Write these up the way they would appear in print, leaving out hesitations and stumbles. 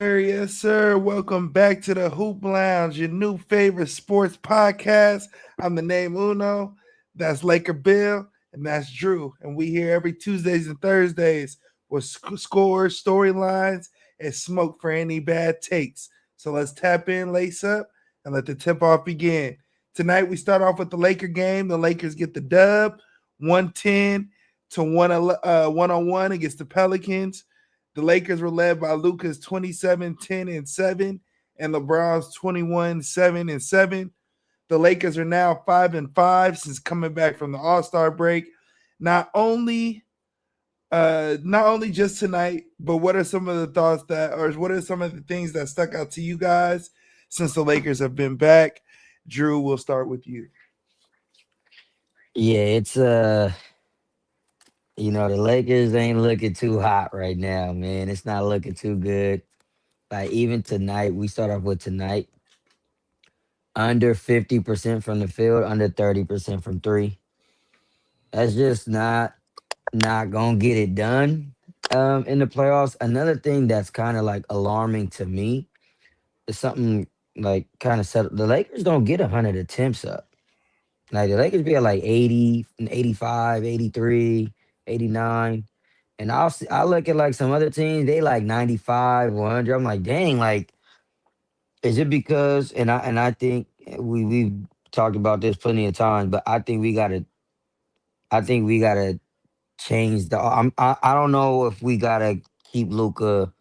Yes, sir. Welcome back to the Hoop Lounge, your new favorite sports podcast. I'm the name Uno. That's Laker Bill, and that's Drew. And we here every Tuesdays and Thursdays with scores, storylines, and smoke for any bad takes. So let's tap in, lace up, and let the tip off begin. Tonight we start off with the Laker game. The Lakers get the dub, 110 to 101 against the Pelicans. The Lakers were led by Luka's 27, 10, and 7, and LeBron's 21, 7, and 7. The Lakers are now 5-5 since coming back from the All-Star break. Not only just tonight, but what are some of the thoughts that, or what are some of the things that stuck out to you guys since the Lakers have been back? Drew, we'll start with you. Yeah, the Lakers ain't looking too hot right now, man. It's not looking too good. Like even tonight, we start off with tonight under 50% from the field, under 30% from three. That's just not gonna get it done in the playoffs. Another thing that's kind of like alarming to me is something like kind of set. The Lakers don't get 100 attempts up. Like the Lakers be at like 80, 85, 83, 89. And I look at like some other teams, they like 95, 100. I'm like, dang, like, is it because and I think we've talked about this plenty of times, but I think we gotta change I don't know if we gotta keep Luca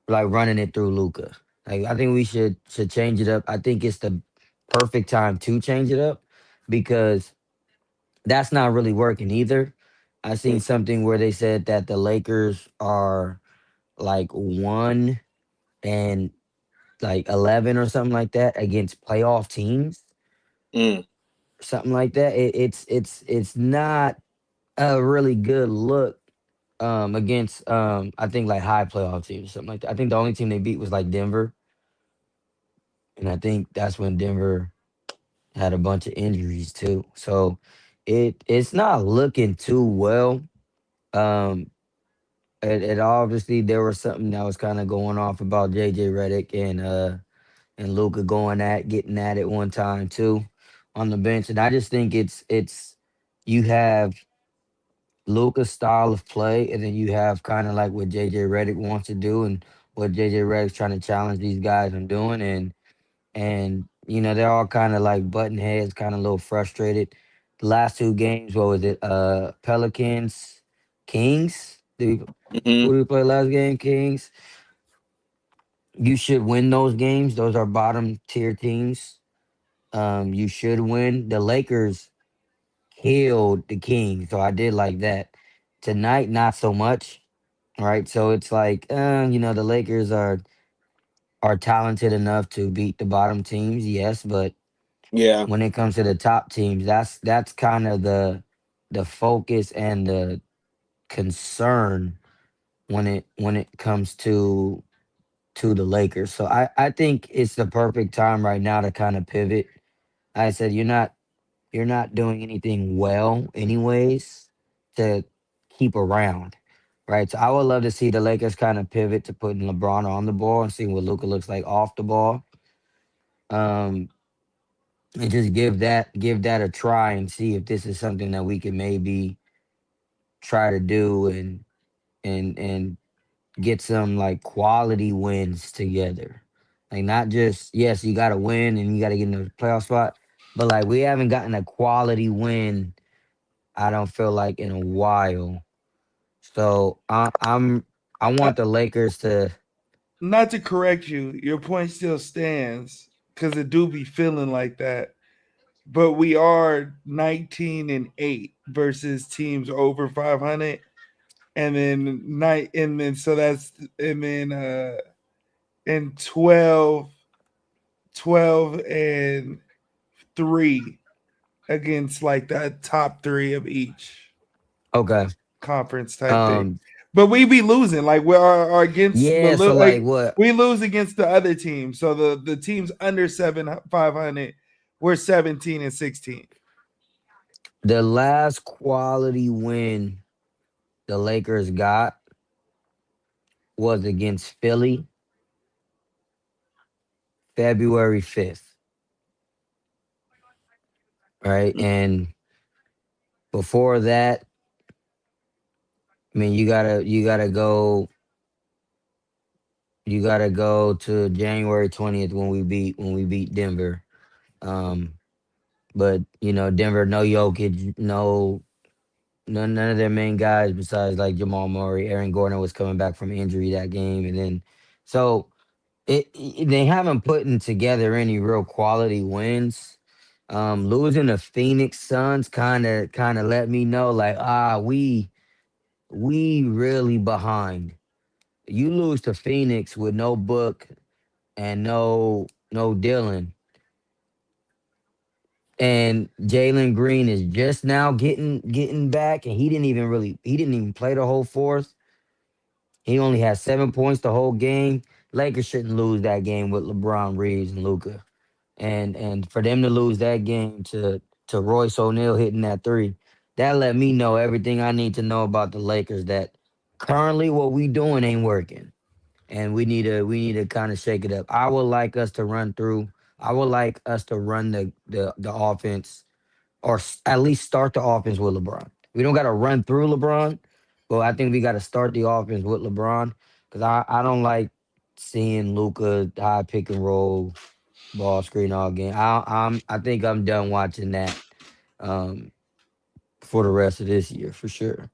like running it through Luca. Like I think we should change it up. I think it's the perfect time to change it up because that's not really working either. I seen Mm. something where they said that the Lakers are like 1-11 or something like that against playoff teams, Mm. something like that. It's not a really good look against I think like high playoff teams, something like that. I think the only team they beat was like Denver, and I think that's when Denver had a bunch of injuries too. So it's not looking too well. Um, it obviously there was something that was kind of going off about JJ Redick and Luca getting at it one time too on the bench, and I just think it's you have Luca's style of play, and then you have kind of like what JJ Redick wants to do and what JJ Redick's trying to challenge these guys on doing, and they're all kind of like button heads, kind of a little frustrated. The last two games, what was it? Pelicans, Kings. Hmm. Who did we play last game? Kings. You should win those games. Those are bottom tier teams. You should win. The Lakers killed the Kings, so I did like that. Tonight, not so much. Right, so it's like, the Lakers are talented enough to beat the bottom teams, yes, but Yeah. when it comes to the top teams, that's kind of the focus and the concern when it comes to the Lakers. So I think it's the perfect time right now to kind of pivot. I said you're not doing anything well anyways to keep around. Right. So I would love to see the Lakers kind of pivot to putting LeBron on the ball and seeing what Luca looks like off the ball. Um and just give that a try and see if this is something that we can maybe try to do and get some like quality wins together. Like not just yes, you gotta win and you gotta get in the playoff spot, but like we haven't gotten a quality win, I don't feel like in a while. So I Uh, want the Lakers to Not to correct you, your point still stands because it do be feeling like that. But we are 19-8 versus teams over 500, and then night, and then so that's and then and 12 and 3 against like the top three of each okay. conference type thing. Um But we be losing like we are against the yeah, so like like what we lose against the other teams. So the teams under 7 500, we're 17-16. the last quality win the Lakers got was against Philly February 5th, right? And before that, I mean, you gotta go to January 20th when we beat Denver. Um, but Denver, no Jokic, none of their main guys besides like Jamal Murray. Aaron Gordon was coming back from injury that game, and then so they haven't putting together any real quality wins. Losing to Phoenix Suns kind of let me know like we really behind. You lose to Phoenix with no Book and no Dylan, and Jalen Green is just now getting back, and he didn't even play the whole fourth. He only had 7 points the whole game. Lakers shouldn't lose that game with LeBron, Reeves, and Luca. And for them to lose that game to Royce O'Neal hitting that three, that let me know everything I need to know about the Lakers. That currently what we doing ain't working, and we need to kind of shake it up. I would like us to run through. I would like us to run the offense, or at least start the offense with LeBron. We don't got to run through LeBron, but I think we got to start the offense with LeBron because I don't like seeing Luca high pick and roll ball screen all game. I think I'm done watching that um, for the rest of this year for sure.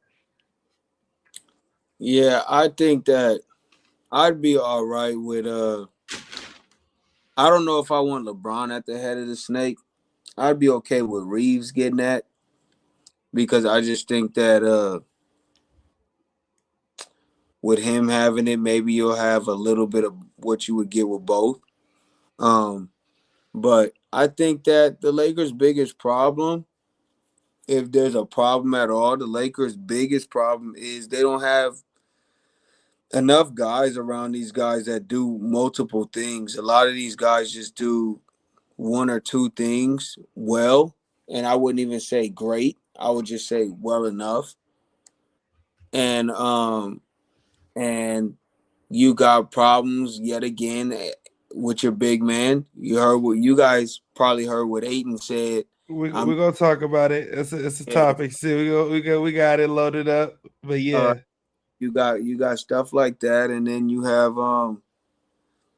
Yeah, I think that I'd be all right with I don't know if I want LeBron at the head of the snake. I'd be okay with Reeves getting that because I just think that with him having it, maybe you'll have a little bit of what you would get with both. Um, but I think that the Lakers' biggest problem, if there's a problem at all, the Lakers' biggest problem is they don't have enough guys around these guys that do multiple things. A lot of these guys just do one or two things well, and I wouldn't even say great. I would just say well enough. And and you got problems yet again with your big man. You heard what you guys probably heard what Aiton said. We're I'm gonna talk about it. It's a yeah, topic. See, we got it loaded up. But uh, yeah, you got stuff like that, and then you have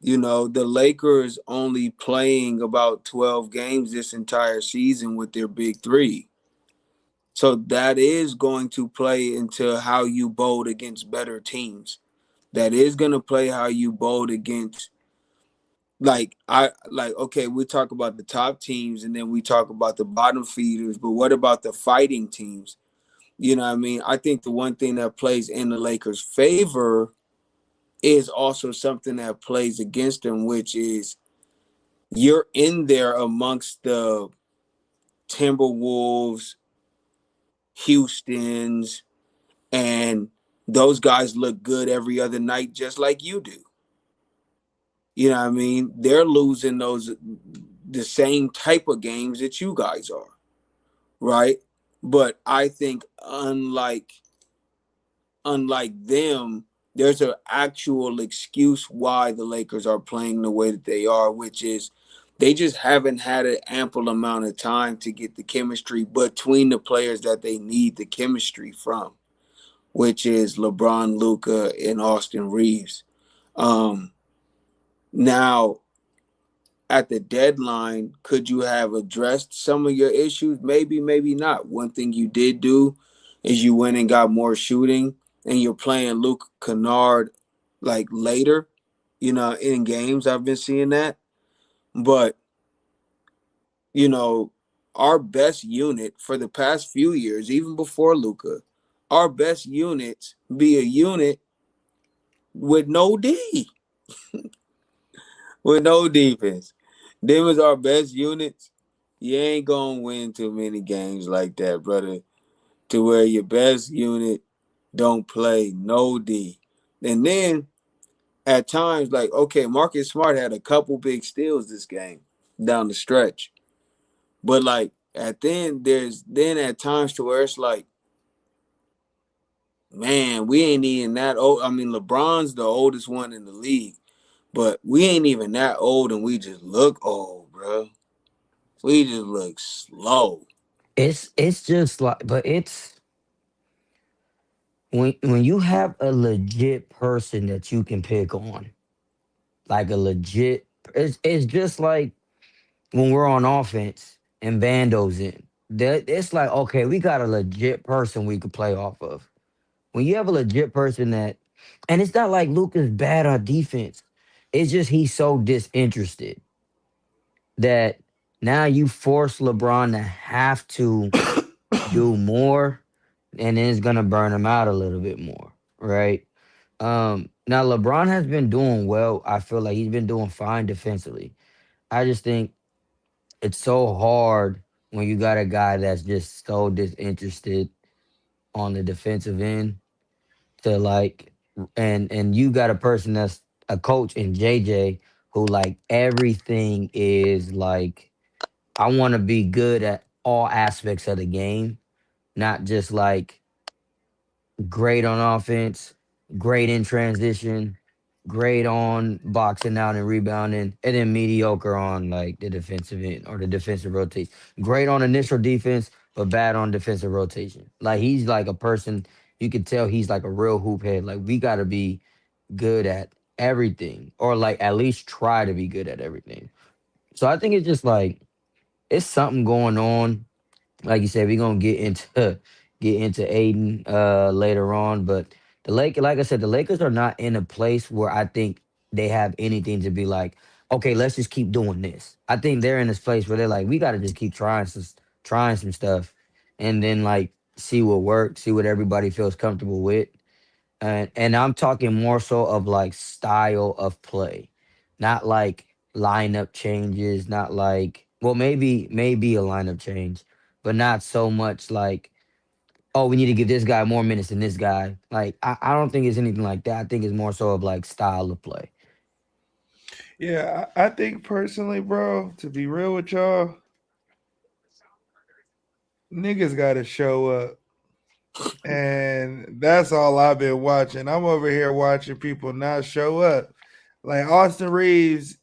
the Lakers only playing about 12 games this entire season with their big three. So that is going to play into how you bowl against better teams. That is going to play how you bowl against okay, we talk about the top teams and then we talk about the bottom feeders, but what about the fighting teams? You know what I mean? I think the one thing that plays in the Lakers' favor is also something that plays against them, which is you're in there amongst the Timberwolves, Houston's, and those guys look good every other night just like you do. You know what I mean? They're losing the same type of games that you guys are, right? But I think unlike them, there's an actual excuse why the Lakers are playing the way that they are, which is they just haven't had an ample amount of time to get the chemistry between the players that they need the chemistry from, which is LeBron, Luca, and Austin Reeves. Um, Now, at the deadline, could you have addressed some of your issues? Maybe, maybe not. One thing you did do is you went and got more shooting, and you're playing Luke Kennard like later, in games. I've been seeing that. But, you know, our best unit for the past few years, even before Luca, our best units be a unit with no D, with no defense. Them is our best units. You ain't gonna win too many games like that, brother. To where your best unit don't play no D. And then at times, like, okay, Marcus Smart had a couple big steals this game down the stretch. But like then at times to where it's like, man, we ain't even that old. I mean, LeBron's the oldest one in the league. But we ain't even that old, and we just look old, bro. We just look slow. It's just like, but it's when you have a legit person that you can pick on, like a legit. It's just like when we're on offense and Bando's in. That it's like, okay, we got a legit person we could play off of. When you have a legit person that, and it's not like Luka's bad on defense. It's just he's so disinterested that now you force LeBron to have to do more, and then it's gonna burn him out a little bit more, right? Now LeBron has been doing well. I feel like he's been doing fine defensively. I just think it's so hard when you got a guy that's just so disinterested on the defensive end to like, and you got a person that's a coach in JJ who like everything is like, I want to be good at all aspects of the game, not just like great on offense, great in transition, great on boxing out and rebounding, and then mediocre on like the defensive end or the defensive rotation. Great on initial defense, but bad on defensive rotation. Like he's like a person you can tell he's like a real hoop head. Like we got to be good at everything, or like at least try to be good at everything. So I think it's just like it's something going on. Like you said, we're gonna get into Aiden later on. But the like I said, the Lakers are not in a place where I think they have anything to be like, okay, let's just keep doing this. I think they're in this place where they're like, we gotta just keep trying some stuff and then like see what works, see what everybody feels comfortable with. And I'm talking more so of like style of play, not like lineup changes, not like, well, maybe a lineup change, but not so much like, oh, we need to give this guy more minutes than this guy. Like I don't think it's anything like that. I think it's more so of like style of play. Yeah, I think personally, bro, to be real with y'all, niggas got to show up. And that's all I've been watching. I'm over here watching people not show up. Like Austin Reeves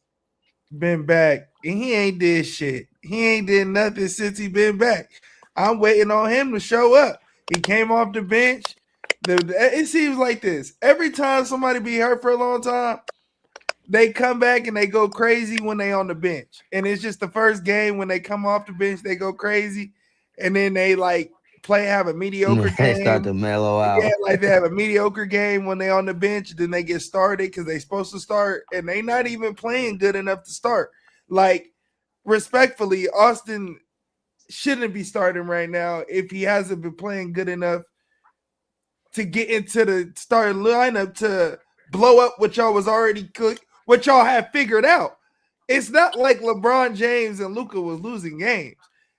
been back and he ain't did shit. He ain't did nothing since he been back. I'm waiting on him to show up. He came off the bench. It seems like this. Every time somebody be hurt for a long time, they come back and they go crazy when they on the bench. And it's just the first game when they come off the bench, they go crazy. And then they like have a mediocre They start game. to mellow Yeah, out. like they have a mediocre game when they on the bench, then they get started because they supposed to start, and they not even playing good enough to start. Like, respectfully, Austin shouldn't be starting right now if he hasn't been playing good enough to get into the starting lineup to blow up what y'all was already cooked, what y'all have figured out. It's not like LeBron James and Luka was losing games.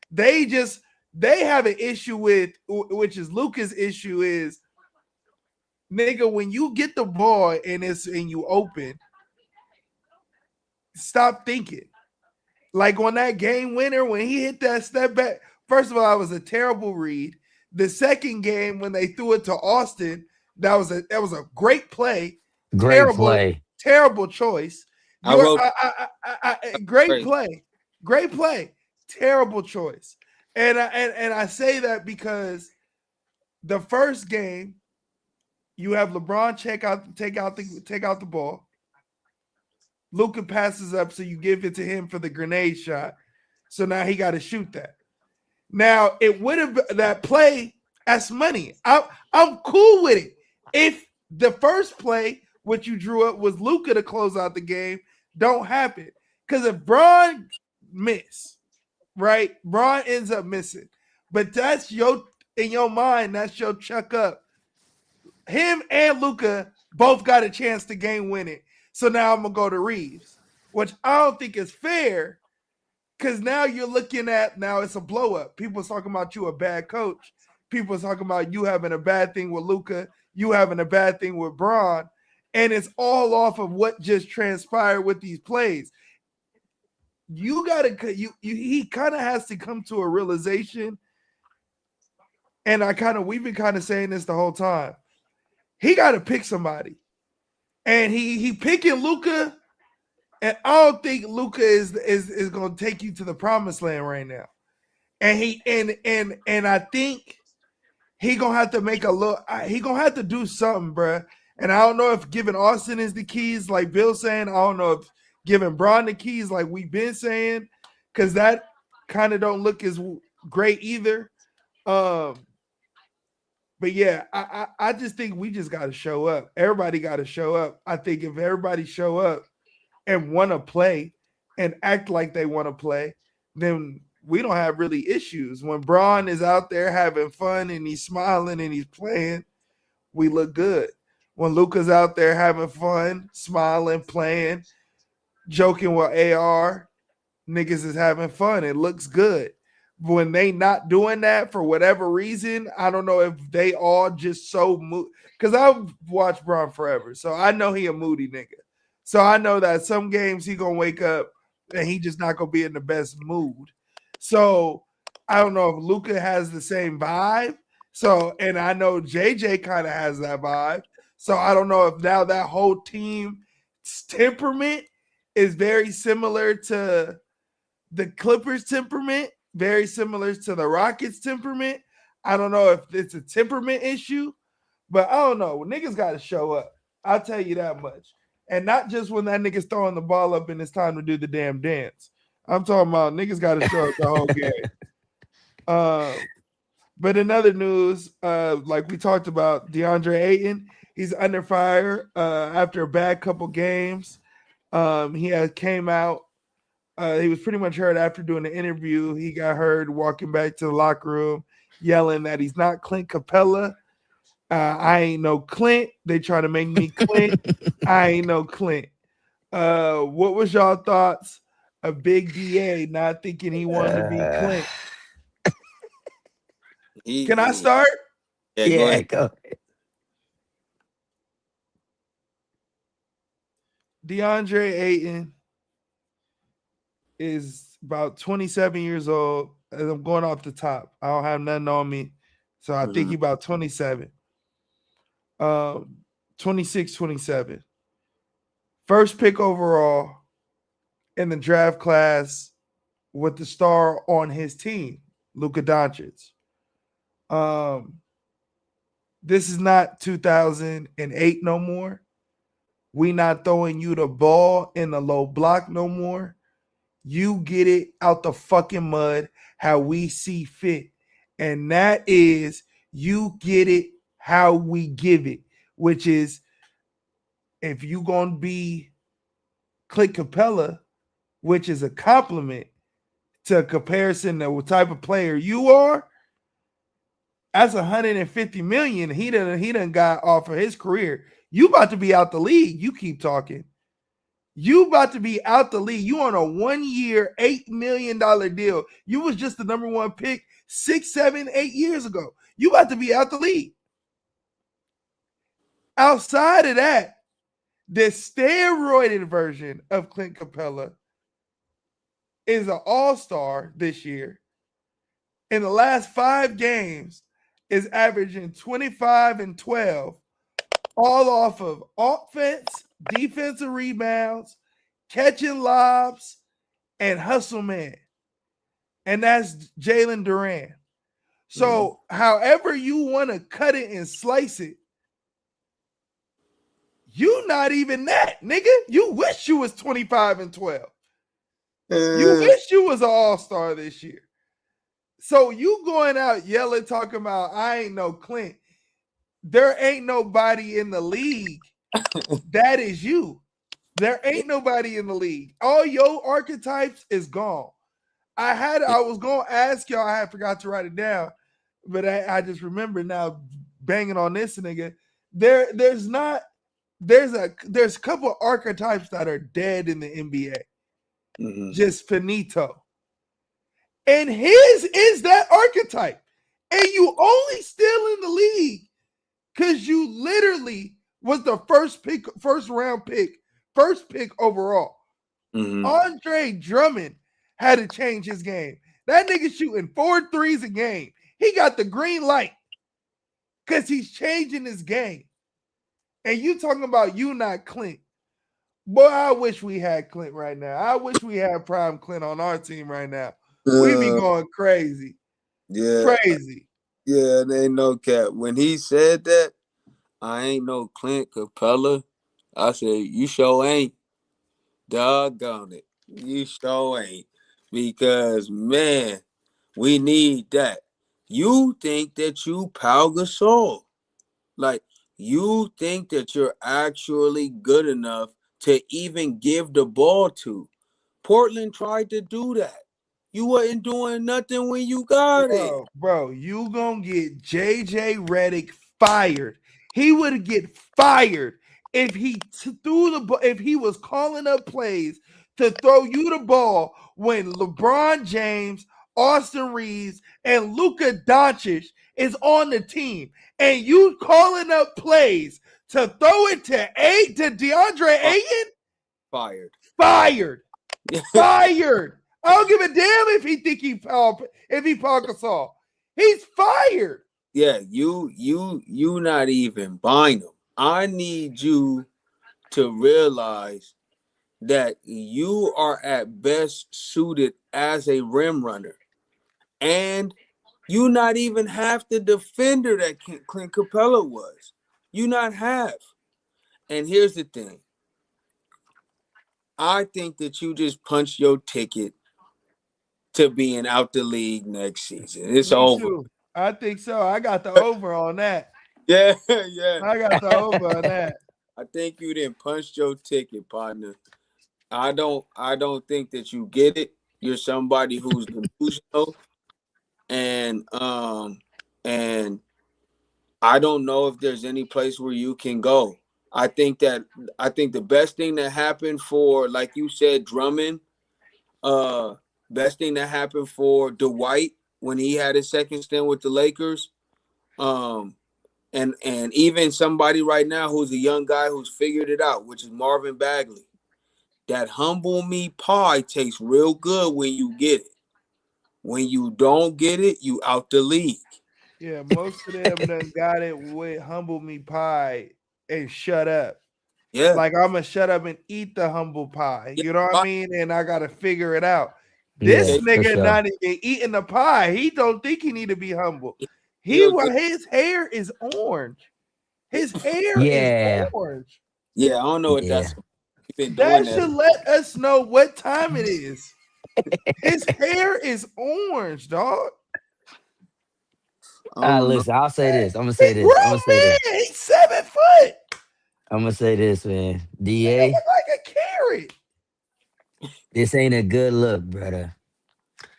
They have an issue with, which is Luka's issue is, nigga, when you get the ball and you open, stop thinking. Like on that game winner, when he hit that step back, first of all, that was a terrible read. The second game when they threw it to Austin, that was a great play. Great play. Terrible choice. Great play. Great play. Terrible choice. And I say that because the first game, you have LeBron take out the ball. Luka passes up, so you give it to him for the grenade shot. So now he got to shoot that. Now it would have that play as money. I'm cool with it. If the first play, what you drew up was Luka to close out the game, don't happen. Because if Bron miss, right? Bron ends up missing. But that's in your mind, that's your chuck up. Him and Luka both got a chance to game win it. So now I'm going to go to Reeves, which I don't think is fair because now you're looking at, now it's a blow up. People talking about you a bad coach. People talking about you having a bad thing with Luka, you having a bad thing with Bron, and it's all off of what just transpired with these plays. You got to, he kind of has to come to a realization, and we've been kind of saying this the whole time. He got to pick somebody. And he picking Luka And I don't think Luka is going to take you to the promised land right now. And I think he gonna have to make a look. He gonna have to do something, bruh. And I don't know if giving Austin is the keys, like Bill saying. I don't know if giving Bron the keys, like we've been saying, because that kind of don't look as great either. But yeah, I just think we just got to show up. Everybody got to show up. I think if everybody show up and want to play and act like they want to play, then we don't have really issues. When Bron is out there having fun and he's smiling and he's playing, we look good. When Luka's out there having fun, smiling, playing, joking with AR, niggas is having fun. It looks good. When they not doing that for whatever reason, I don't know if they all just so moody. Because I've watched Bron forever, so I know he a moody nigga. So I know that some games he gonna wake up and he just not gonna be in the best mood. So I don't know if Luka has the same vibe. So, and I know JJ kind of has that vibe. So I don't know if now that whole team's temperament is very similar to the Clippers temperament, very similar to the Rockets temperament. I don't know if it's a temperament issue, but I don't know. Niggas got to show up. I'll tell you that much. And not just when that nigga's throwing the ball up and it's time to do the damn dance. I'm talking about niggas got to show up the whole game. But in other news, like we talked about, DeAndre Ayton, he's under fire after a bad couple games. He had came out. He was pretty much hurt after doing the interview. He got heard walking back to the locker room, yelling that he's not Clint Capella. I ain't no Clint. They try to make me Clint. I ain't no Clint. What was y'all thoughts of Big DA not thinking he wanted to be Clint? Can I start? Yeah, go ahead. DeAndre Ayton is about 27 years old. And I'm going off the top. I don't have nothing on me. So I think he's about 27. 26, 27. First pick overall in the draft class with the star on his team, Luka Doncic. This is not 2008 no more. We not throwing you the ball in the low block no more. You get it out the fucking mud how we see fit. And that is you get it how we give it, which is if you going to be Clint Capella, which is a compliment to a comparison to what type of player you are, that's 150 million he done got off of his career. You about to be out the league. You keep talking. You about to be out the league. You on a 1 year, $8 million deal. You was just the number one pick 6, 7, 8 years ago. You about to be out the league. Outside of that, the steroided version of Clint Capella is an all-star this year. In the last 5 games, is averaging 25 and 12, all off of offense, defensive rebounds, catching lobs, and hustle man. And that's Jalen Duran. So however you want to cut it and slice it, you not even that, nigga. You wish you was 25 and 12. You wish you was an all-star this year. So you going out yelling, talking about, I ain't no Clint. There ain't nobody in the league that is you. There ain't nobody in the league. All your archetypes is gone. I was going to ask y'all, I had forgot to write it down, but I just remember now banging on this nigga. There's a couple of archetypes that are dead in the NBA. Just finito. And his is that archetype. And you only still in the league because you literally was the first pick overall. Andre Drummond had to change his game. That nigga shooting 4 threes a game. He got the green light because he's changing his game. And you talking about you not Clint. Boy, I wish we had Clint right now. I wish we had Prime Clint on our team right now. We be Uh, going crazy. yeah, Crazy. yeah, there ain't no cap. When he said that, I ain't no Clint Capella. I said, you sure ain't. Doggone it. You sure ain't. Because, man, we need that. You think that you Pau Gasol. Like, you think that you're actually good enough to even give the ball to. Portland tried to do that. You wasn't doing nothing when you got it. Bro, you gonna get JJ Redick fired. He would get fired if he threw the ball, if he was calling up plays to throw you the ball when LeBron James, Austin Reeves, and Luka Doncic is on the team, and you calling up plays to throw it to DeAndre Ayton. Fired. Fired. Fired. I don't give a damn if he think he Paul Gasol. He's fired. Yeah, you not even buying them. I need you to realize that you are at best suited as a rim runner, and you not even half the defender that Clint Capella was. You not half. And here's the thing. I think that you just punched your ticket to being out the league next season. It's Me over. too. I think so. I got the over on that. Yeah, yeah. I got the over on that. I think you didn't punch your ticket, partner. I don't think that you get it. You're somebody who's delusional, and I don't know if there's any place where you can go. I think the best thing that happened for, like you said, Drummond, best thing that happened for Dwight when he had his second stint with the Lakers, and even somebody right now who's a young guy who's figured it out, which is Marvin Bagley. That humble me pie tastes real good when you get it. When you don't get it, you out the league. Yeah, most of them done got it with humble me pie and shut up. Yeah. Like I'm gonna shut up and eat the humble pie. You know what I mean? And I gotta figure it out. Yeah, This for nigga sure. not even eating the pie. He don't think he need to be humble. His hair is orange. His hair Yeah, is orange. Yeah, I don't know what yeah. that's. Been That doing should that. let us know what time it is. His hair is orange, dog. Listen, I'll say this. I'm gonna He say this. I'm gonna grown say man. this. He's 7 foot. I'm gonna say this, man. He Da, look like a carrot. this ain't a good look, brother.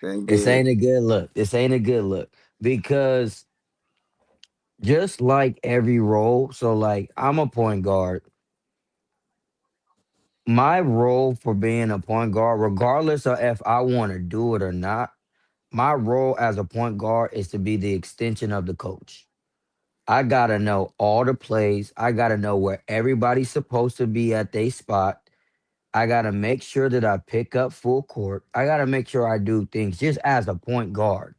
Thank This you. ain't a good look. This ain't a good look because just like every role, so like I'm a point guard. My role for being a point guard, regardless of if I want to do it or not, my role as a point guard is to be the extension of the coach. I gotta know all the plays. I gotta know where everybody's supposed to be at their spot. I gotta make sure that I pick up full court. I gotta make sure I do things just as a point guard.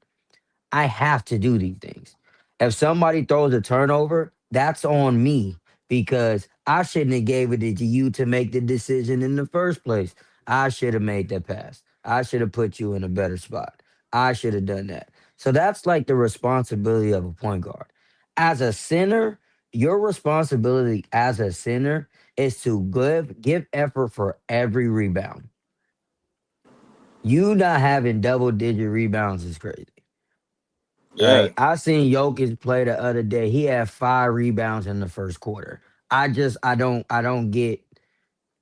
I have to do these things. If somebody throws a turnover, that's on me because I shouldn't have gave it to you to make the decision in the first place. I should have made that pass. I should have put you in a better spot. I should have done that. So that's like the responsibility of a point guard. As a center, your responsibility as a center is to give effort for every rebound. You not having double digit rebounds is crazy. Yeah. Right. I seen Jokic play the other day. He had 5 rebounds in the first quarter. I don't get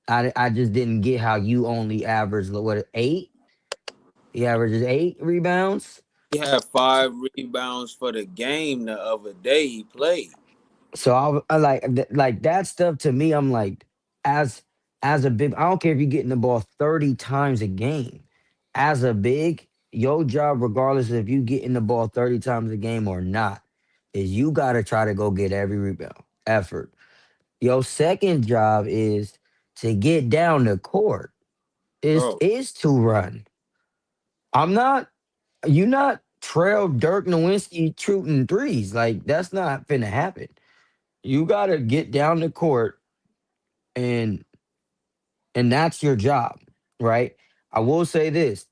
I just didn't get how you only average what 8? He averages 8 rebounds. He had 5 rebounds for the game the other day he played. So I like like that stuff to me. I'm like, as as a big, I don't care if you're getting the ball 30 times a game. As a big, your job, regardless if you getting the ball 30 times a game or not, is you gotta try to go get every rebound effort. Your second job is to get down the court. Bro. Is to run. I'm not you not trail Dirk Nowitzki shooting threes. Like that's not finna happen. You gotta get down the court and and that's your job, right? I will say this: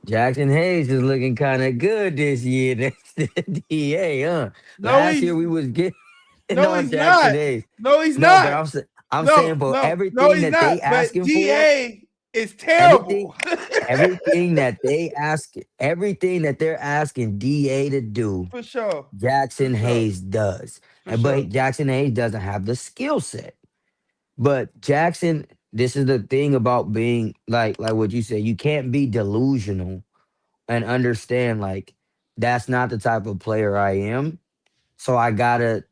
Jackson Hayes is looking kind of good this year. That's the DA, huh? No, Last year he's we was getting no, on he's Jackson not. Hayes. No, he's No, but not. I'm No, saying, but no, no, everything he's that they not. But asking for, DA is everything, terrible. everything that they're asking DA to do, For sure. For Jackson sure. Hayes does. For But sure. Jackson Hayes doesn't have the skill set. But Jackson, this is the thing about being like what you said, you can't be delusional and understand like that's not the type of player I am. So I gotta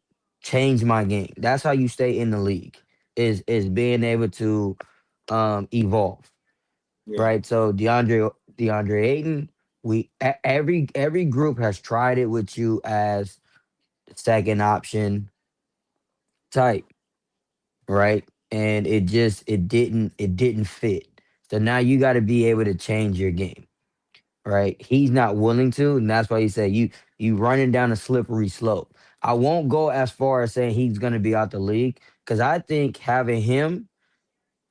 change my game. That's how you stay in the league, is being able to evolve. Yeah. Right. So DeAndre Ayton, every group has tried it with you as the second option type, right? And it didn't fit. So now you got to be able to change your game, right? He's not willing to, and that's why he said you running down a slippery slope. I won't go as far as saying he's gonna be out the league because I think having him,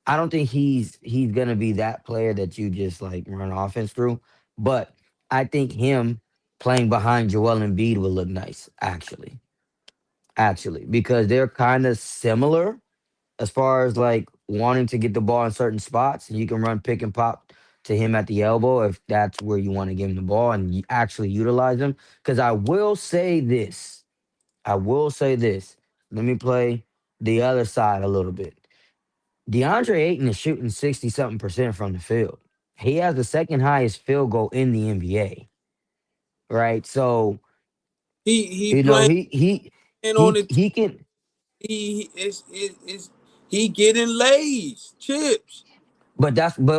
I don't think he's gonna be that player that you just like run offense through. But I think him playing behind Joel Embiid will look nice, actually, because they're kind of similar as far as like wanting to get the ball in certain spots, and you can run pick and pop to him at the elbow if that's where you want to give him the ball and you actually utilize him. Because I will say this, Let me play the other side a little bit. DeAndre Ayton is shooting 60 something percent from the field. He has the second highest field goal in the NBA. Right. So, He you know, playing on it. he can. Is he getting lays, chips. But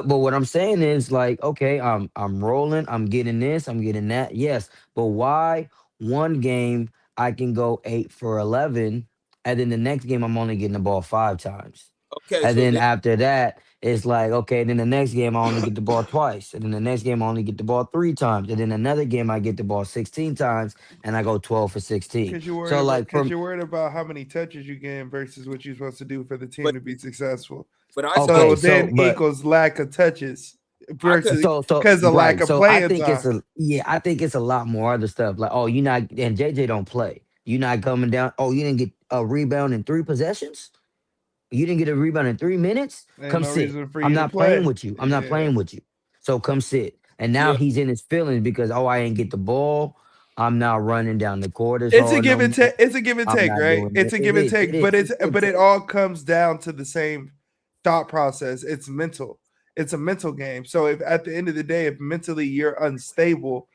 what I'm saying is like, okay, I'm rolling, I'm getting this, I'm getting that. Yes. But why one game I can go 8 for 11, and then the next game I'm only getting the ball 5 times. Okay, And so then then after that, it's like, okay, then the next game I only get the ball twice. And then the next game I only get the ball 3 times. And then another game I get the ball 16 times and I go 12 for 16. Because you're worried So about like because from you're worried about how many touches you get versus what you're supposed to do for the team but to be successful. I okay, So still so then but equals lack of touches I could versus so because of lack right. of So I playing think time. I think it's a lot more other stuff. Like, oh, you not and JJ don't play. You not coming down. Oh, you didn't get a rebound in 3 possessions? You didn't get a rebound in 3 minutes? Ain't Come no sit. reason for I'm you to not playing play. with you. I'm not Yeah. playing with you. So come sit. And now yeah. he's in his feelings because oh, I ain't get the ball. I'm not running down the court as It's a hard give no and more. take. It's a give and I'm take, not right? doing It's it. a It give and is. It take, is. but It's give and it take. all comes down to the same thought process. It's mental. It's a mental game. So if at the end of the day, if mentally you're unstable,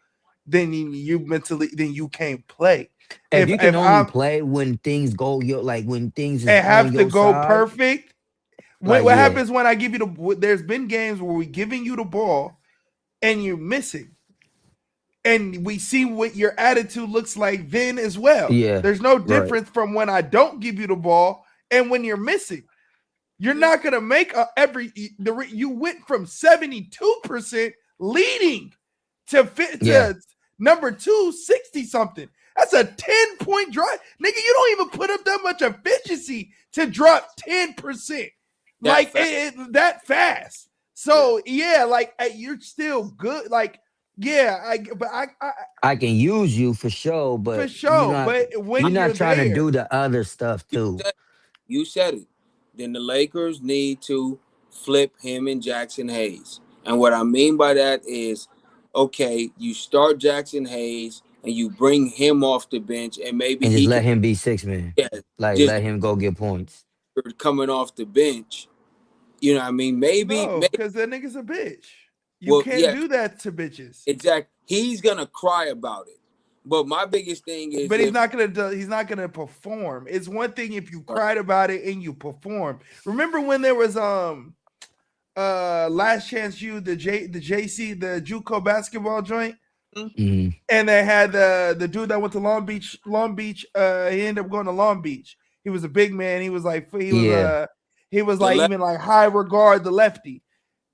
then you can't play. If you can If only I'm play when things go your like when things is and on have to your go side, perfect, like what yeah, happens when I give you the? There's been games where we're giving you the ball and you're missing, and we see what your attitude looks like then as well. yeah, There's no right. difference from when I don't give you the ball and when you're missing. You're not gonna make you went from 72% leading Yeah, to number 260 something. That's a 10-point drive. Nigga, you don't even put up that much efficiency to drop 10%. That Like fast. that fast. So yeah, like you're still good. Like, yeah, I can use you for sure, for but sure. But you're when not you're trying to do there, the other stuff You too. said, you said it. Then the Lakers need to flip him and Jackson Hayes. And what I mean by that is, okay, you start Jackson Hayes and you bring him off the bench, and maybe And just he can let him be 6 man. yeah, Like just let him go get points. coming off the bench. You know what I mean? Maybe, no, because that nigga's a bitch. You well, can't yeah, do that to bitches. exactly. He's gonna cry about it. But my biggest thing is But if he's not gonna perform. It's one thing if you cried about it and you perform. Remember when there was Last Chance U, the JC, the JUCO basketball joint, Mhm. and they had the dude that went to Long Beach. He ended up going to Long Beach. He was a big man. Yeah, He was the like left, even like high regard the lefty.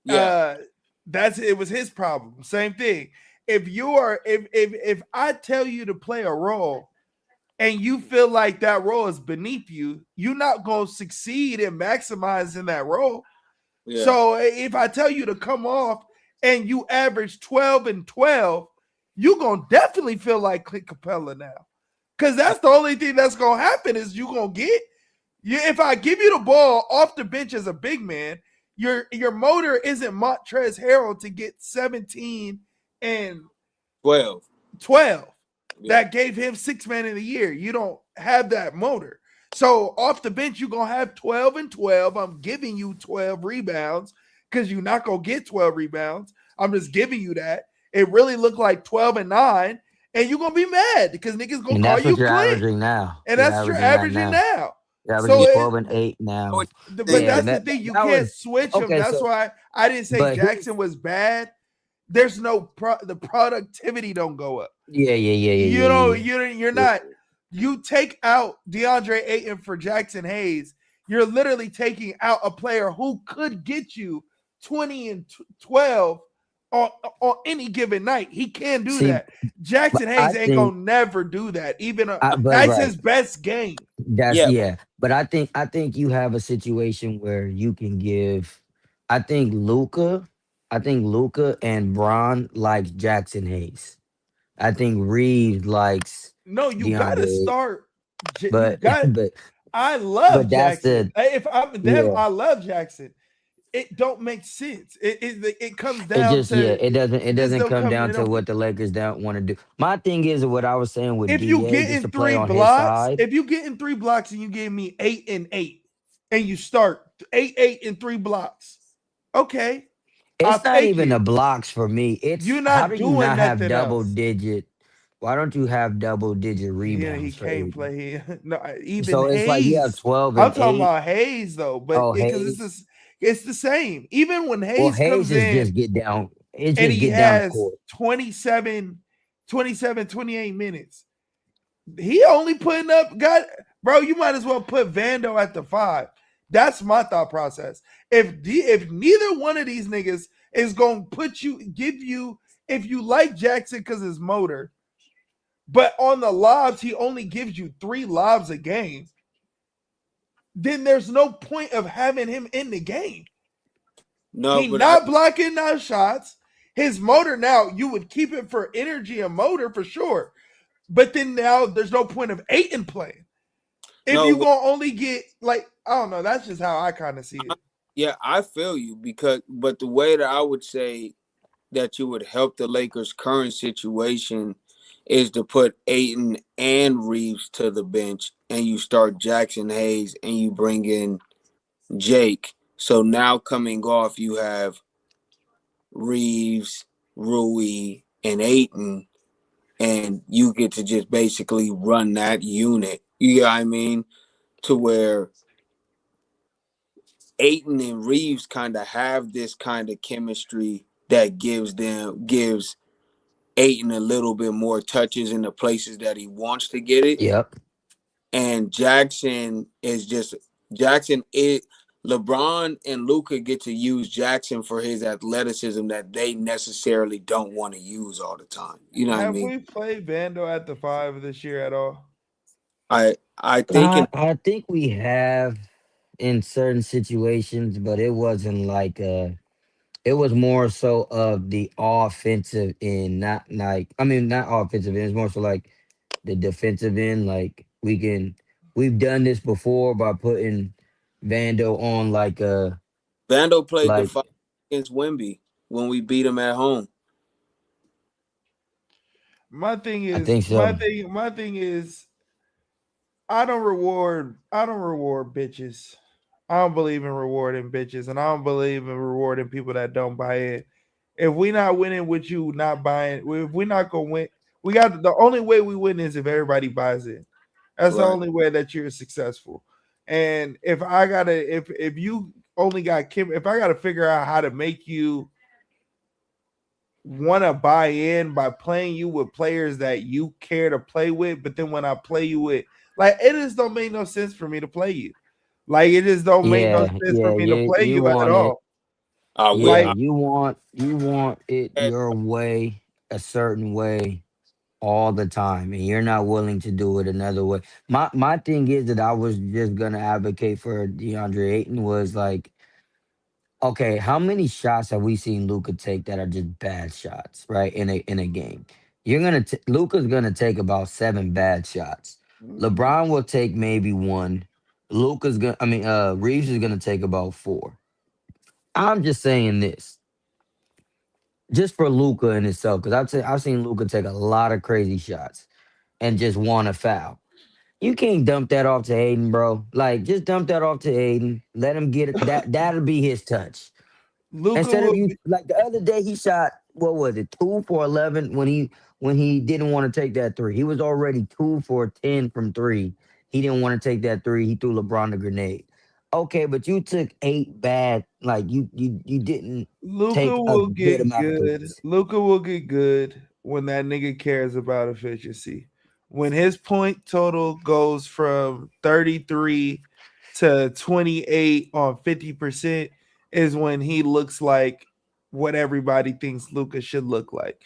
yeah, That's it was his problem. Same thing. If I tell you to play a role and you feel like that role is beneath you, you're not going to succeed in maximizing that role. Yeah. So if I tell you to come off and you average 12 and 12, you're gonna definitely feel like Clint Capella now. Because that's the only thing that's gonna happen is you gonna get you if I give you the ball off the bench as a big man, your motor isn't Montrezl Harrell to get 17 and 12. 12. Yeah. That gave him 6 man of the year. You don't have that motor. So off the bench, you're gonna have 12 and 12. I'm giving you 12 rebounds because you're not gonna get 12 rebounds. I'm just giving you that. It really looked like 12 and 9, and you're gonna be mad because niggas gonna And call that's what you you're Clint. averaging now. And You're that's what you're averaging that averaging now. now. You're So averaging 12 and 8 now. but Yeah, that's the that thing. You that can't was switch them. okay. That's So, why I didn't say but Jackson was bad. There's no the productivity don't go up. yeah, You know, yeah. you're not. You take out DeAndre Ayton for Jackson Hayes. You're literally taking out a player who could get you 20 and 12 on any given night. He can do See, that. Jackson but I Hayes ain't think, gonna never do that. Even but that's right, his best game. that's Yeah. yeah. But I think you have a situation where you can give. I think Luca and Bron likes Jackson Hayes. I think Reeves likes No, you gotta DeAndre, start. You but got. but I love that's Jackson. the If I'm them, yeah. I love Jackson. It don't make sense. It comes It down just yeah. to It this doesn't don't come come. down It to don't. what the Lakers don't want to do. My thing is what I was saying with If you Da, get just in to play three on his blocks, side. if you get in 3 blocks and you give me 8 and 8, and you start 8 and 3 blocks, okay, I'll It's not take even it. the blocks for me. It's You're how do not you doing not have nothing double else. digit? Why don't you have double digit He rebounds for can't Aiden? play. No, even So it's like you have Hayes. 12 I'm and talking 8. about Hayes though, but Oh, because Hayes. it's the same. Even when Well, Hayes Hayes comes is in just get down. It's and just he get down the has court. 28 minutes, he only putting up bro, you might as well put Vando at the 5. That's my thought process. If neither one of these niggas is going to give you, if you like Jackson because his motor, but on the lobs he only gives you 3 lobs a game, then there's no point of having him in the game. No, He but not blocking those shots. His motor now, you would keep it for energy and motor for sure. But then now there's no point of Ayton playing. If no, you gonna only get like, I don't know, that's just how I kind of see it. yeah, I feel you but the way that I would say that you would help the Lakers' current situation is to put Ayton and Reeves to the bench, and you start Jackson Hayes, and you bring in Jake. So now coming off, you have Reeves, Rui, and Ayton, and you get to just basically run that unit. You know what I mean? To where Ayton and Reeves kind of have this kind of chemistry that gives Ayton a little bit more touches in the places that he wants to get it. Yep. And Jackson is just Jackson it LeBron and Luka get to use Jackson for his athleticism that they necessarily don't want to use all the time. You know what I Have mean? we played Vando at the 5 this year at all? I think I think we have in certain situations, but it wasn't like it was more so of the offensive end, not like I mean not offensive end. It's more so like the defensive end. Like we've done this before by putting Vando on Vando played the like 5 against Wemby when we beat him at home. My thing I is, think so. my thing is, I don't reward bitches. I don't believe in rewarding bitches, and I don't believe in rewarding people that don't buy it. If we not winning with you not buying, if we not gonna win, we got the only way we win is if everybody buys it. That's the Right. only way that you're successful. And if I gotta, if you only got Kim, if I gotta figure out how to make you want to buy in by playing you with players that you care to play with, but then when I play you with, like, it just don't make no sense for me to play you. Like, it just don't make no sense for me to play You you at want it. all. Yeah, Like, you want it your way, a certain way all the time, and you're not willing to do it another way. My thing is that I was just gonna advocate for DeAndre Ayton was like Okay, how many shots have we seen Luca take that are just bad shots, right? In a game, Luca's gonna take about 7 bad shots. Mhm. LeBron will take maybe one. Reeves is gonna take about 4. I'm just saying this, just for Luca in itself, because I've seen Luca take a lot of crazy shots and just want a foul. You can't dump that off to Aiden, bro. Like, just dump that off to Aiden. Let him get it. That'll be his touch. Luca Instead of will you, be, like the other day, he shot, what was it, 2 for 11 when he didn't want to take that three. He was already 2 for 10 from three. He didn't want to take that three. He threw LeBron a grenade. Okay, but you took 8 bad. Like, you didn't Luca take a will good get amount of good. threes. Luca will get good when that nigga cares about efficiency. When his point total goes from 33 to 28 on 50% is when he looks like what everybody thinks Luca should look like.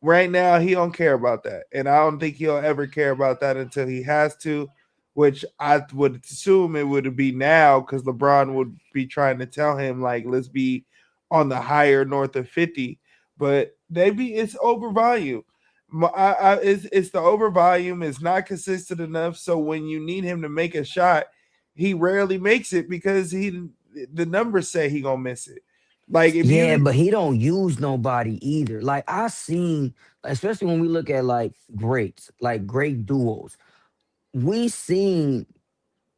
Right now, he don't care about that. And I don't think he'll ever care about that until he has to, which I would assume it would be now because LeBron would be trying to tell him, like, let's be on the higher north of 50. But maybe it's over volume. It's the over volume. It's not consistent enough. So when you need him to make a shot, he rarely makes it because the numbers say he gonna miss it. Like if Yeah, you but he don't use nobody either. Like, I seen, especially when we look at like greats, like great duos. We seen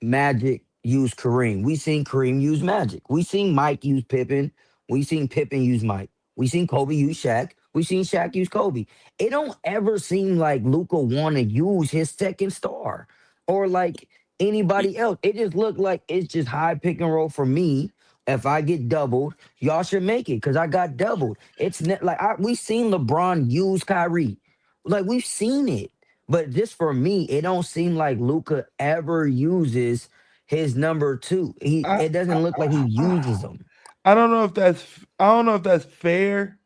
Magic use Kareem. We seen Kareem use Magic. We seen Mike use Pippen. We seen Pippen use Mike. We seen Kobe use Shaq. We seen Shaq use Kobe. It don't ever seem like Luca want to use his second star or like anybody else. It just looked like it's just high pick and roll for me. If I get doubled, y'all should make it because I got doubled. We seen LeBron use Kyrie. Like, we've seen it. But just for me, it don't seem like Luca ever uses his number two. I, It doesn't look like he uses them. I don't know if that's fair.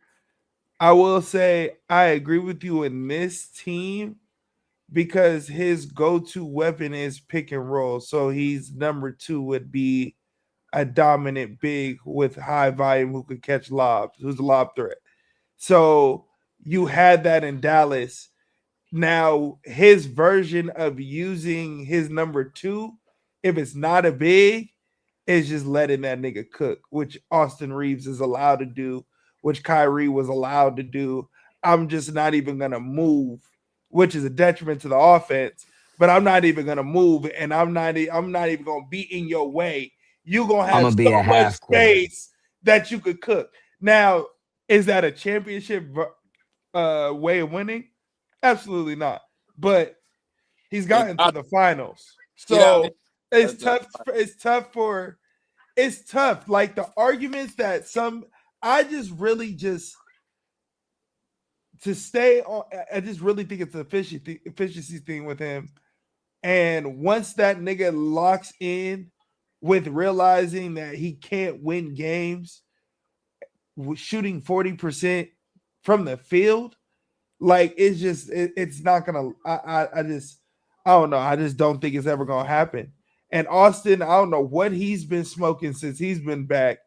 I will say I agree with you in this team because his go-to weapon is pick and roll. So he's number 2 would be a dominant big with high volume who could catch lobs, who's a lob threat. So you had that in Dallas. Now his version of using his number 2, if it's not a big, is just letting that nigga cook, which Austin Reeves is allowed to do, which Kyrie was allowed to do. I'm just not even gonna move, which is a detriment to the offense. But I'm not even gonna move, and I'm not even gonna be in your way. You gonna I'm have gonna be so at much half court. space that you could cook. Now, is that a championship way of winning? Absolutely not. But he's It gotten to got, the finals, get out. so it's That's tough. It's tough. Like the arguments that I just really just to stay on. I just really think it's an efficiency thing with him. And once that nigga locks in with realizing that he can't win games with shooting 40% from the field, like it's not gonna. I don't know. I just don't think it's ever gonna happen. And Austin, I don't know what he's been smoking since he's been back,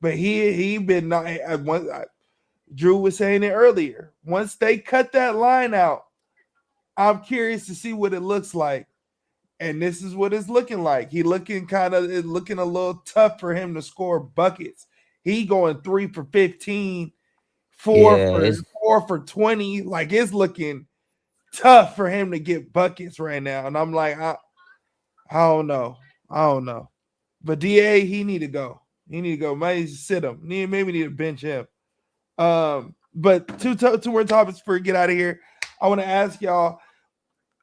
but he been not. Drew was saying it earlier. Once they cut that line out, I'm curious to see what it looks like. And this is what it's looking like. He looking looking a little tough for him to score buckets. He going 3 for 15, Yeah, it's 4 for 20. Like it's looking tough for him to get buckets right now. And I'm like, I don't know. I don't know. But DA, he need to go. He need to go. Maybe sit him. Maybe need to bench him. But two more topics before we get out of here. I want to ask y'all,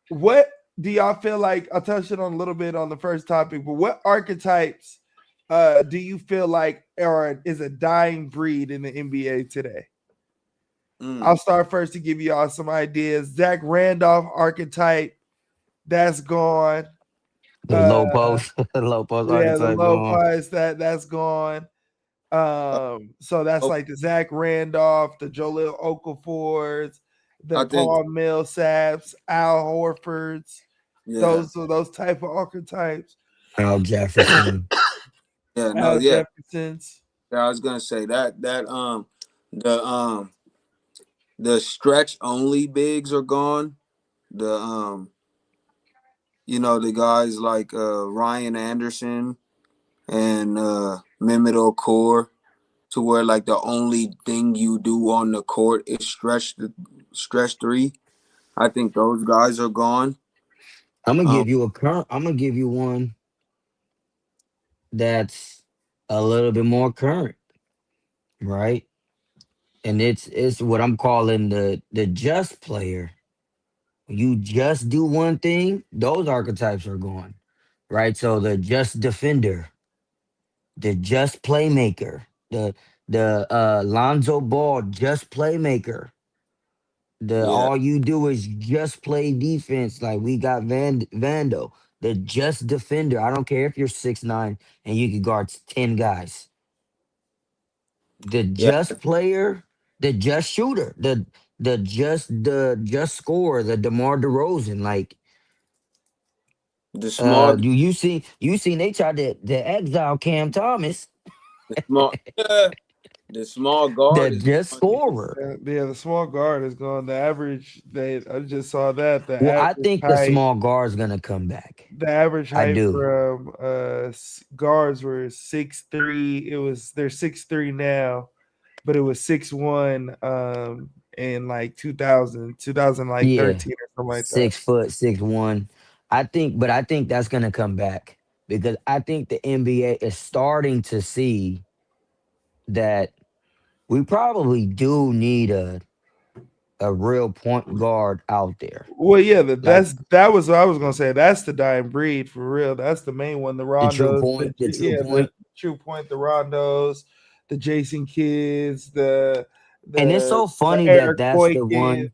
what do y'all feel like? I'll touch it on a little bit on the first topic, but what archetypes do you feel like is a dying breed in the NBA today? I'll start first to give y'all some ideas. Zach Randolph archetype, that's gone. the low post, low post Yeah, the archetype low going. price that's gone. So that's Oh, like the Zach Randolph, the Joel Okafords, I the think, Paul Millsaps, Al Horfords. yeah, Those type of archetypes. Al Jefferson. yeah, no, Al yeah. Jeffersons. Yeah, I was gonna say the the stretch only bigs are gone. The the guys like Ryan Anderson and Mehmet Okur, to where like the only thing you do on the court is stretch three. I think those guys are gone. Um, I'm gonna give you one that's a little bit more current, right? And it's what I'm calling the just player. You just do one thing, those archetypes are gone, right? So the just defender, the just playmaker, the Lonzo Ball just playmaker. The yeah, all you do is just play defense. Like we got Vando, the just defender. I don't care if you're 6'9" and you can guard 10 guys. The yeah. just player, the just shooter, the just scorer, the DeMar DeRozan. Like The small, you seen they tried to exile Cam Thomas, the small, yeah, the small guard the is just gone. scorer. Yeah, the small guard is gone. The average, I just saw that Well, I think the small guard's gonna come back. the average I height do. from guards were 6'3". It was they're 6'3" now, but it was 6'1" in like 2000 like Yeah. 13 or something like that. 6 foot, 6'1". I think that's gonna come back because I think the NBA is starting to see that we probably do need a real point guard out there. Well, yeah, Like that was what I was gonna say. That's the dying breed for real. That's the main one. The the true Rondos, point, the true the point. true point, the Rondos, the Jason kids, And it's so the funny that Eric that's the one. Boykins.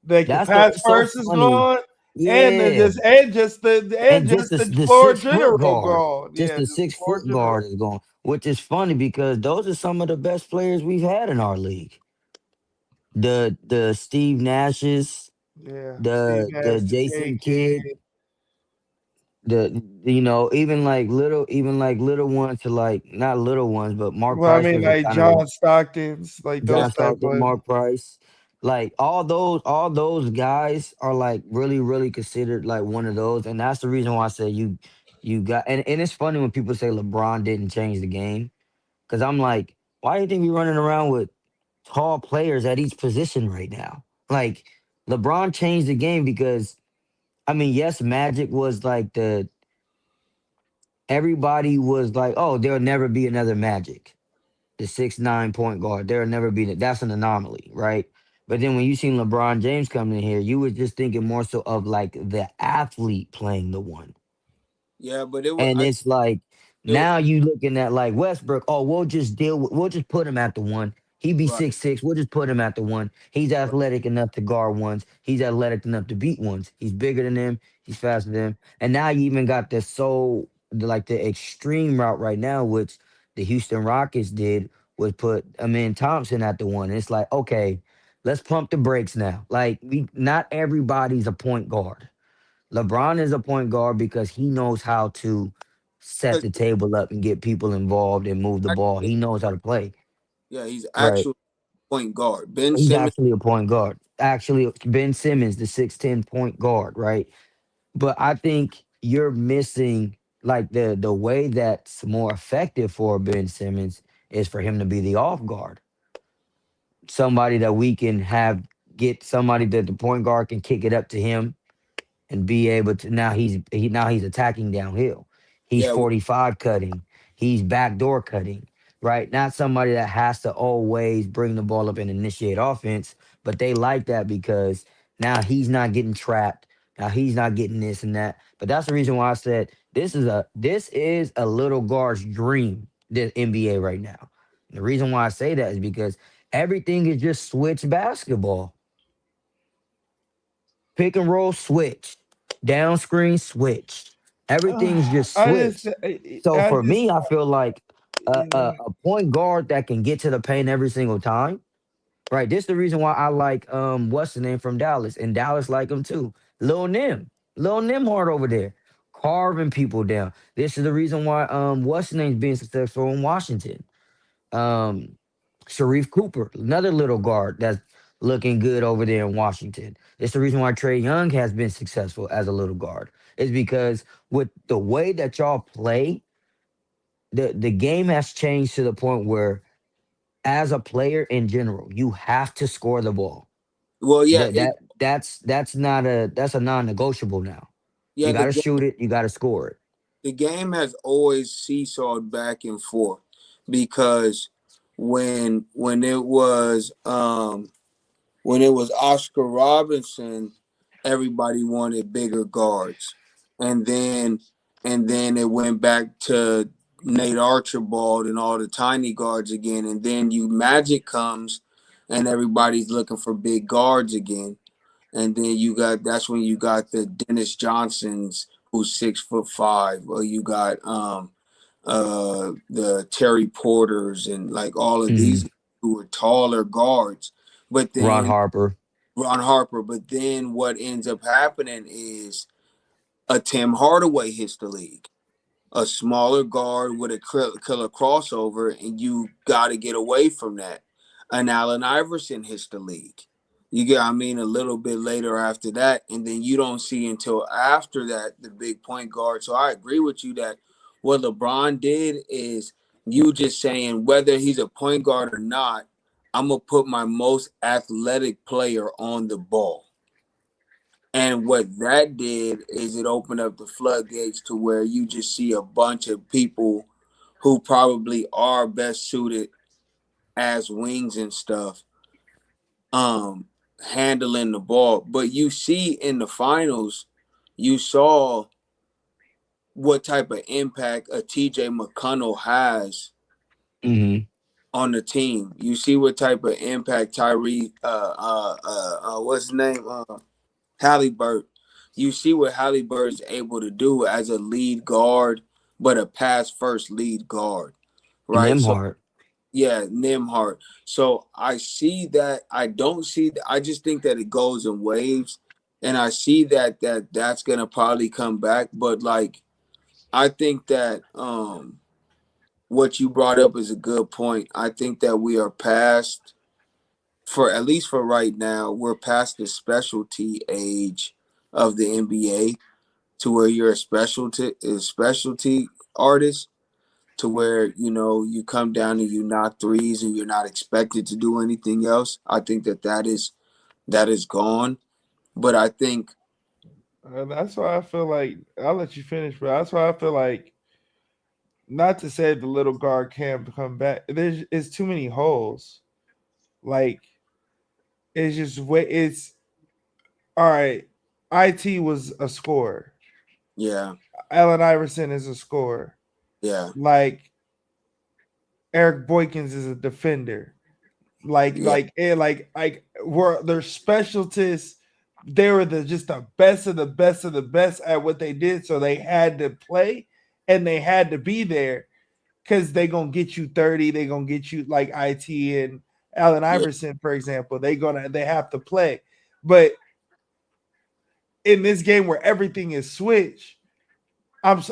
Like the pass It's so first is funny. gone, Yeah. and And just just the, the the floor 6 foot general guard. gone. Just Yeah, the just six floor foot general. guard is gone. Which is funny because those are some of the best players we've had in our league. The Steve Nashes, Yeah, Steve the Nash, the K Jason Kidd, Kid. even like little ones to like not little ones, but Mark Well, I Price mean, was a like kind of John Stockton's, like Yeah, those John type Stockton, of. Mark Price. Like all those guys are like really, really considered like one of those. And that's the reason why I say you got and it's funny when people say LeBron didn't change the game. Cause I'm like, why do you think we running around with tall players at each position right now? Like LeBron changed the game because I mean, yes, Magic was like everybody was like, oh, there'll never be another Magic, the 6'9" point guard. There'll never be that. That's an anomaly, right? But then when you seen LeBron James coming in here, you was just thinking more so of like the athlete playing the one. yeah, but it was. And it's like It was now you looking at like Westbrook. Oh, we'll just put him at the one. He be right. 6'6". We'll just put him at the one. He's Right. athletic enough to guard ones. He's athletic enough to beat ones. He's bigger than them. He's faster than them. And now you even got like the extreme route right now, which the Houston Rockets did was put Amin Thompson at the one. It's like, okay, let's pump the brakes now. Like we not everybody's a point guard. LeBron is a point guard because he knows how to set the table up and get people involved and move the ball. He knows how to play. Yeah, he's Right. actual point guard. Ben He's Simmons. actually a point guard. Actually, Ben Simmons, the 6'10" point guard, right? But I think you're missing like the way that's more effective for Ben Simmons is for him to be the off guard. Somebody that we can have get somebody that the point guard can kick it up to him and be able to now he's attacking downhill. He's Yeah, 45 cutting. He's backdoor cutting, right? Not somebody that has to always bring the ball up and initiate offense, but they like that because now he's not getting trapped. Now he's not getting this and that. But that's the reason why I said this is a little guard's dream, the NBA right now. The reason why I say that is because everything is just switch basketball. Pick and roll switch, down screen switch. Everything's just I just, switch. So I for just, me, I feel like yeah. a point guard that can get to the paint every single time. Right. This is the reason why I like what's the name from Dallas, and Dallas like him too. Lil Nimhard over there, carving people down. This is the reason why what's the name's being successful in Washington. Um, Sharif Cooper, another little guard that's looking good over there in Washington. It's the reason why Trey Young has been successful as a little guard. Is because with the way that y'all play, the game has changed to the point where, as a player in general, you have to score the ball. Well, yeah, That's a non-negotiable now. You yeah. got to shoot it. You got to score it. The game has always seesawed back and forth because when it was when it was Oscar Robinson, everybody wanted bigger guards, and then it went back to Nate Archibald and all the tiny guards again, and then you Magic comes, and everybody's looking for big guards again, and then that's when you got the Dennis Johnsons who's 6'5", or you got the Terry Porters and like all of Hmm. these who were taller guards. But Ron then Harper. Ron Harper, but then what ends up happening is a Tim Hardaway hits the league, a smaller guard with a killer crossover, and you got to get away from that. An Allen Iverson hits the league. You get, I mean, a little bit later after that, and then you don't see until after that the big point guard. So I agree with you that what LeBron did is you just saying whether he's a point guard or not, I'm gonna put my most athletic player on the ball. And what that did is it opened up the floodgates to where you just see a bunch of people who probably are best suited as wings and stuff, um, handling the ball. But you see in the finals, you saw what type of impact a TJ McConnell has Hmm. on the team. You see what type of impact Tyree, what's his name? Halliburton. You see what Halliburton's able to do as a lead guard, but a pass first lead guard, right? So Nimhart. yeah, Nimhart. So I see that. I don't see. I just think that it goes in waves, and I see that's gonna probably come back. But like, I think that what you brought up is a good point. I think that we are past, for at least for right now, we're past the specialty age of the NBA to where you're a specialty artist, to where you come down and you knock threes and you're not expected to do anything else. I think that is gone. But I think That's why I feel like I'll let you finish, but that's why I feel like not to say the little guard can't come back. There's it's too many holes. Like it's just way it's all right. It was a scorer. yeah, Allen Iverson is a scorer. yeah, Like Eric Boykins is a defender. Like yeah, like and like were their specialties. They were just the best of the best of the best at what they did. So they had to play and they had to be there because they gonna get you 30, they gonna get you like IT and Allen yeah, Iverson, for example. They have to play. But in this game where everything is switched, I'm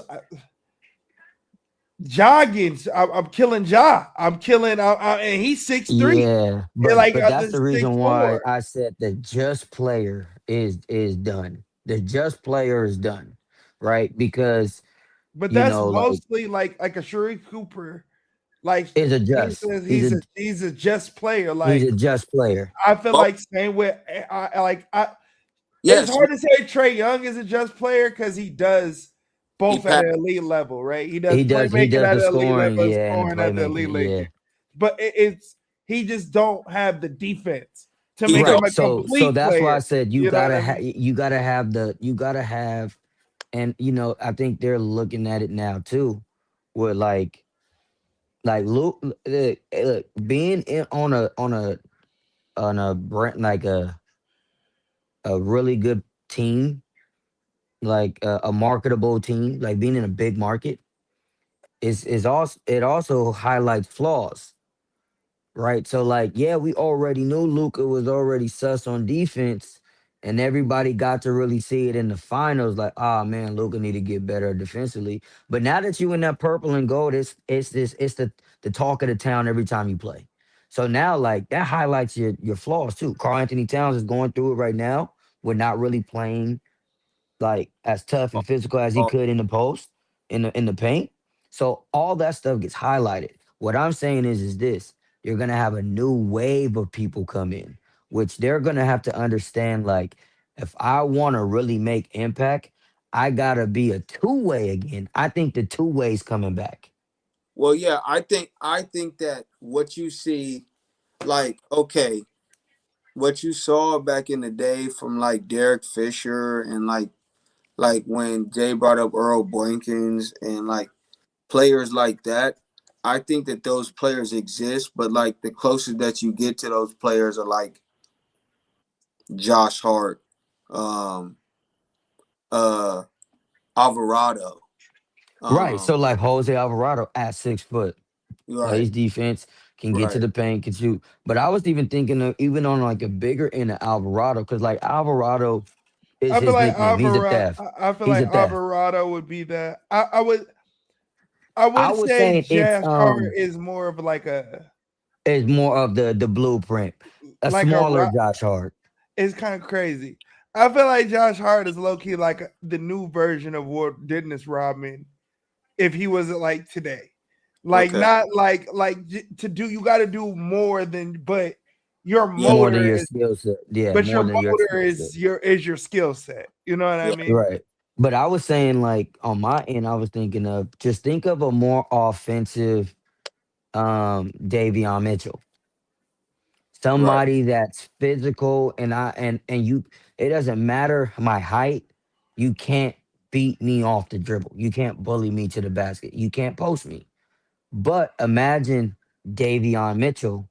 jogging. I'm killing Ja. I'm killing, and he's 6'3", Yeah, like but that's the the reason why 6'4". I said the just player is done. The just player is done, right? Because But that's like, mostly like a Sharif Cooper. Like is a just. he's a just player. He's Like a just player. I feel oh, like same with it's yes, hard to say Trey Young is a just player because he does he both at passed. an elite level, right? He does He playmaking does at the an elite scoring, level and yeah, and the scoring at the elite playmaking, level. yeah. But it's he just don't have the defense to He make don't. him Right. a So complete that's why I player. said You know what I mean? you gotta have, and I think they're looking at it now too, with look, being in on a brand, like a really good team, like a marketable team, like being in a big market is also, it also highlights flaws, right? So like, yeah, we already knew Luca was already sus on defense, and everybody got to really see it in the finals. Like, oh man, Luka need to get better defensively. But now that you in that purple and gold, it's the talk of the town every time you play. So now, like that highlights your flaws too. Carl Anthony Towns is going through it right now. We're not really playing like as tough and physical as he Oh, could in the post, in the paint. So all that stuff gets highlighted. What I'm saying is this: you're gonna have a new wave of people come in, which they're gonna have to understand. Like, if I want to really make impact, I gotta be a two-way again. I think the two ways coming back. well, yeah, I think that what you see, like, okay, what you saw back in the day from like Derek Fisher and like when Jay brought up Earl Boykins and like players like that, I think that those players exist, but like the closest that you get to those players are like Josh Hart, um, Alvarado. Right. So Um, like Jose Alvarado at 6 foot, right, plays defense, can get to right. the paint, can shoot. But I was even thinking of even on like a bigger end of Alvarado, because like Alvarado is I feel his like nickname. He's a Alvarado. theft. I feel He's like a theft. Alvarado would be that. I I would was say saying Josh Hart is more of it's more of the blueprint, a like a smaller Josh Hart. it's kind of crazy. I feel like Josh Hart is low key like the new version of what Dennis Rodman if he wasn't like today. Like Okay. not to do you got to do more than but your Yeah, More than motor your is skill set. Yeah, but your more than your motor skill set. is your skill set. You know what I yeah. mean? Right. But I was saying like on my end, I was thinking of just think of a more offensive Davion Mitchell. Right. Somebody that's physical and you it doesn't matter my height, you can't beat me off the dribble. You can't bully me to the basket. You can't post me. But imagine Davion Mitchell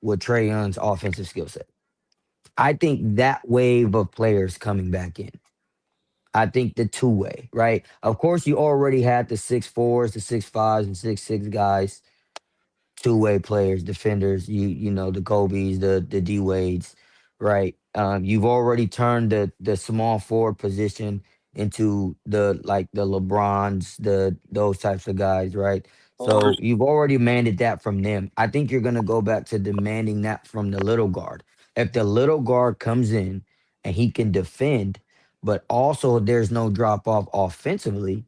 with Trae Young's offensive skill set. I think that wave of players coming back in. I think the two way, right? Of course, you already had the 6'4s, the 6'5s, and 6'6 guys, two-way players, defenders, you know, the Kobe's, the D Wades, right? You've already turned the small forward position into the LeBrons, those types of guys, right? Or So you've already demanded that from them. I think you're gonna go back to demanding that from the little guard. If the little guard comes in and he can defend, but also there's no drop off offensively,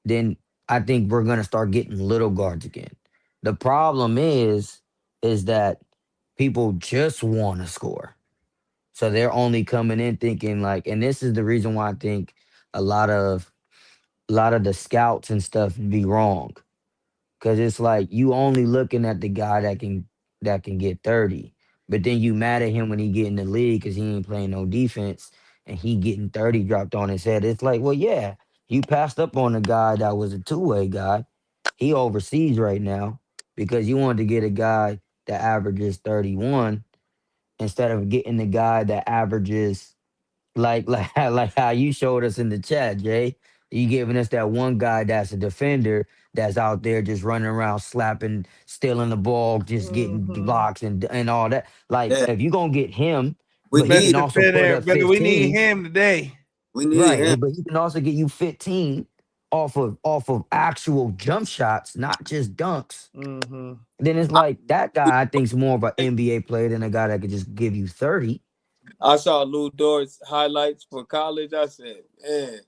then I think we're gonna start getting little guards again. The problem is that people just want to score. So they're only coming in thinking like, and this is the reason why I think a lot of the scouts and stuff be wrong. Cause it's like you only looking at the guy that can get 30. But then you mad at him when he get in the league because he ain't playing no defense and he getting 30 dropped on his head. It's like, well, yeah, you passed up on a guy that was a two-way guy. He overseas right now because you wanted to get a guy that averages 31 instead of getting the guy that averages like how you showed us in the chat, Jay. You giving us that one guy that's a defender that's out there just running around slapping, stealing the ball, just getting Mhm. blocks and all that. Like yeah, if you gonna get him, we but he Best need can also put defender, up but we need 15, him today. we need right? him. But he can also get you 15 off of actual jump shots, not just dunks. Hmm. Then it's I, like that guy I think's more of an NBA player than a guy that could just give you 30. I saw Lou Dort's highlights for college. I said, man,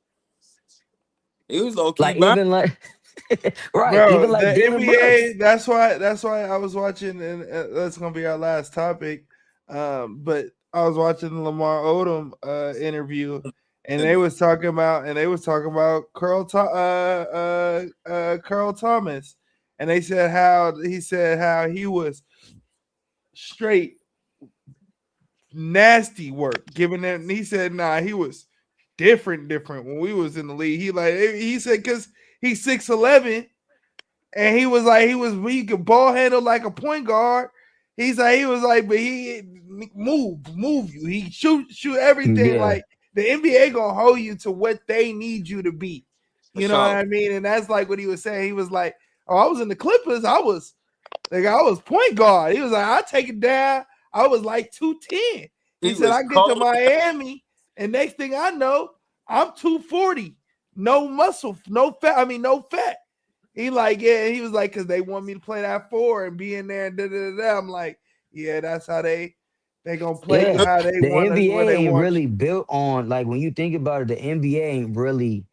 he was low key Like back. even like right, even Bro, like the Dylan Brooks. NBA. That's why I was watching, and that's gonna be our last topic. But I was watching the Lamar Odom interview, and they was talking about Carl Thomas, and they said how he was straight nasty work, giving them. He said, nah, he was different when we was in the league. He said because he's 6'11", and he could ball handle like a point guard. He was like, but he move you. He shoot everything. Yeah. Like the NBA gonna hold you to what they need you to be. For You know what sure. I mean? And that's like what he was saying. He was like, "Oh, I was in the Clippers. I was point guard." He was like, "I take it down. I was like 210." He He said, was "I get to cold. Miami. And next thing I know, I'm 240. No muscle, no fat. I mean, no fat. He like, yeah, he was like, because they want me to play that 4 and be in there and da. I'm like, yeah, that's how they gonna play you Yeah, how they the want us, where NBA they ain't want really you. built on like when you think about it, the NBA ain't really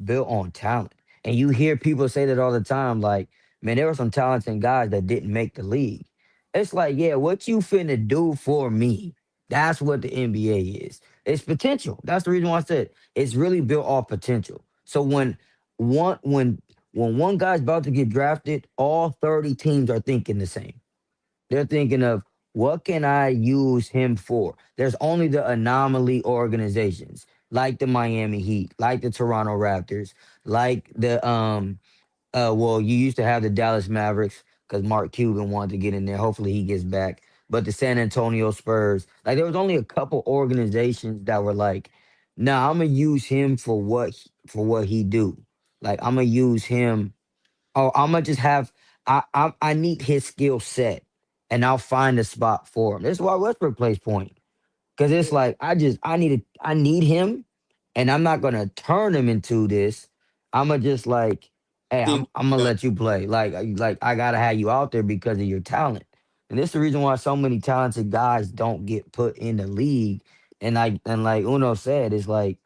built on talent. And you hear people say that all the time, like, man, there were some talented guys that didn't make the league. It's like, yeah, what you finna do for me? That's what the NBA is. It's potential. That's the reason why I said it's really built off potential. So one when when one guy's about to get drafted, all 30 teams are thinking the same. They're thinking of what can I use him for? There's only the anomaly organizations like the Miami Heat, like the Toronto Raptors, like the well, you used to have the Dallas Mavericks because Mark Cuban wanted to get in there. Hopefully he gets back. But the San Antonio Spurs, like there was only a couple organizations that were like, nah, I'm gonna use him for for what he do. Like I'm gonna use him. Oh, I'm gonna just have I need his skill set, and I'll find a spot for him. This is why Westbrook plays point because Yeah. it's like I need him, and I'm not gonna turn him into this. I'm gonna just like, hey, Think I'm gonna that let you play. Like I gotta have you out there because of your talent, and this is the reason why so many talented guys don't get put in the league. And like Uno said, it's like,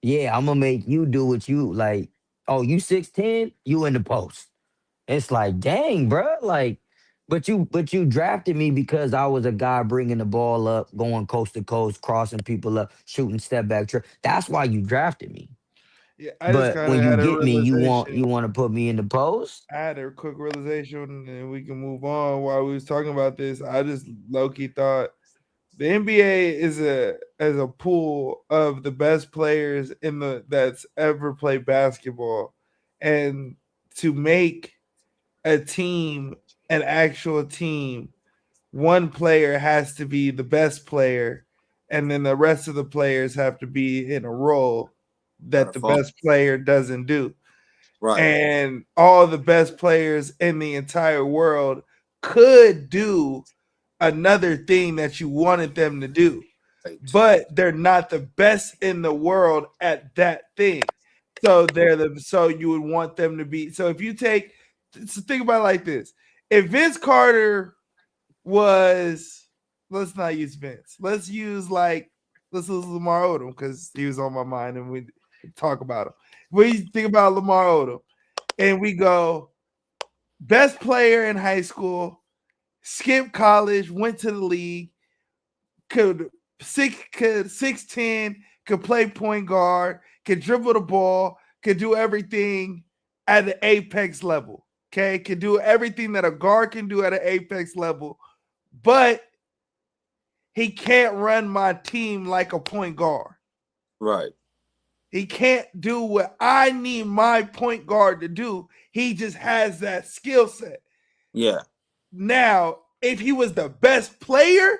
yeah, I'm gonna make you do what you like. Oh, you 6'10", you in the post. It's like, dang, bro. Like, but you drafted me because I was a guy bringing the ball up, going coast to coast, crossing people up, shooting step back. That's why you drafted me. Yeah, I just But kind of when you had a get me, realization. you want to put me in the post. I had a quick realization, and we can move on. While we was talking about this, I just low key thought the NBA is a pool of the best players in the that's ever played basketball, and to make a team an actual team, one player has to be the best player, and then the rest of the players have to be in a role that gotta the fall. best player doesn't do. Right. And all the best players in the entire world could do another thing that you wanted them to do, Right. but they're not the best in the world at that thing. So you would want them to be. So if you take, so think about it like this: if Vince Carter was, let's not use Vince, let's use Lamar Odom because he was on my mind and we talk about him. We think about Lamar Odom and we go best player in high school, skipped college, went to the league, could 6'10", could play point guard, could dribble the ball, could do everything at the apex level. Okay, could do everything that a guard can do at an apex level, but he can't run my team like a point guard. Right. He can't do what I need my point guard to do. He just has that skill set. Yeah. Now, if he was the best player,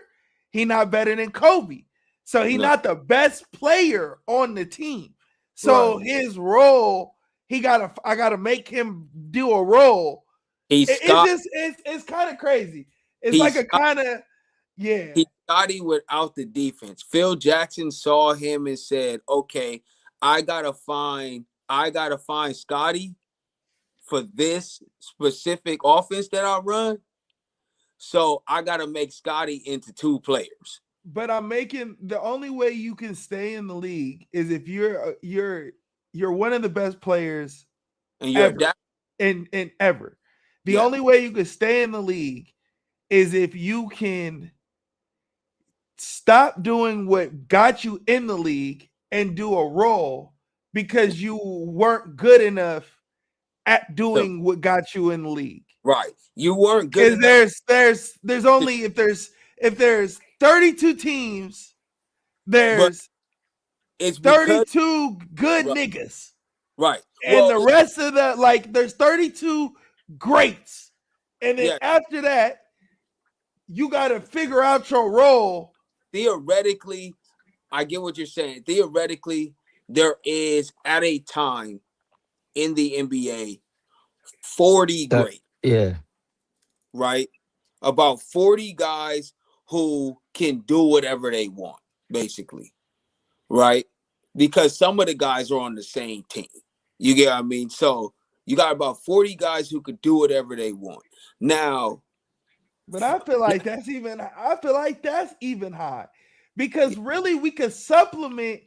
he not better than Kobe. So he No. not the best player on the team. So Right. his role, I gotta make him do a role. He's It's Scott. just it's kind of crazy. It's like He's a kind of, yeah. He's Scotty without the defense. Phil Jackson saw him and said, "Okay, I gotta find Scotty for this specific offense that I run. So I gotta make Scotty into two players." But I'm making the only way you can stay in the league is if you're one of the best players And you're ever adapting. in ever. The Yeah. only way you can stay in the league is if you can stop doing what got you in the league and do a role because you weren't good enough at So, doing what got you in the league. right. You weren't good Because enough. there's only if there's 32 teams, But there's it's because 32 good right. niggas. Right. And Well, the rest of the there's 32 greats. And then yeah, after that, you got to figure out your role. theoretically, I get what you're saying. Theoretically, there is at a time in the NBA 40 That great, yeah. right? About 40 guys who can do whatever they want, basically. right? Because some of the guys are on the same team. You get what I mean? So you got about 40 guys who could do whatever they want. Now, But I feel like that's even high. Because really we could supplement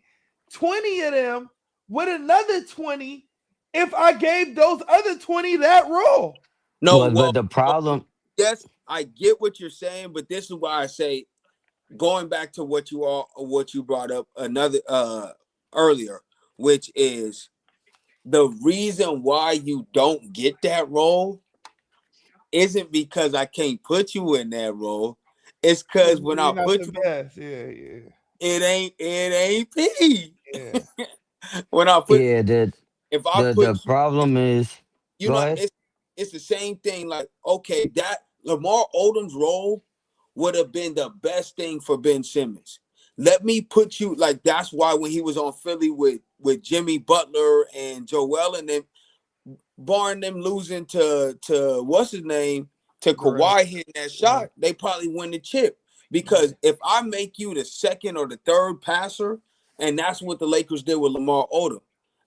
20 of them with another 20 if I gave those other 20 that role. no, But the problem, yes, I get what you're saying, but this is why I say, going back to what you brought up earlier, which is the reason why you don't get that role isn't because I can't put you in that role. It's because when I put you, best. it ain't P. Yeah. When I put, the if I put the problem is, you go know, ahead. it's the same thing. Like, okay, that Lamar Odom's role would have been the best thing for Ben Simmons. Let me put you like that's why when he was on Philly with Jimmy Butler and Joel and them, barring them losing to what's his name to Kawhi hitting that shot, they probably win the chip. Because if I make you the second or the third passer, and that's what the Lakers did with Lamar Odom.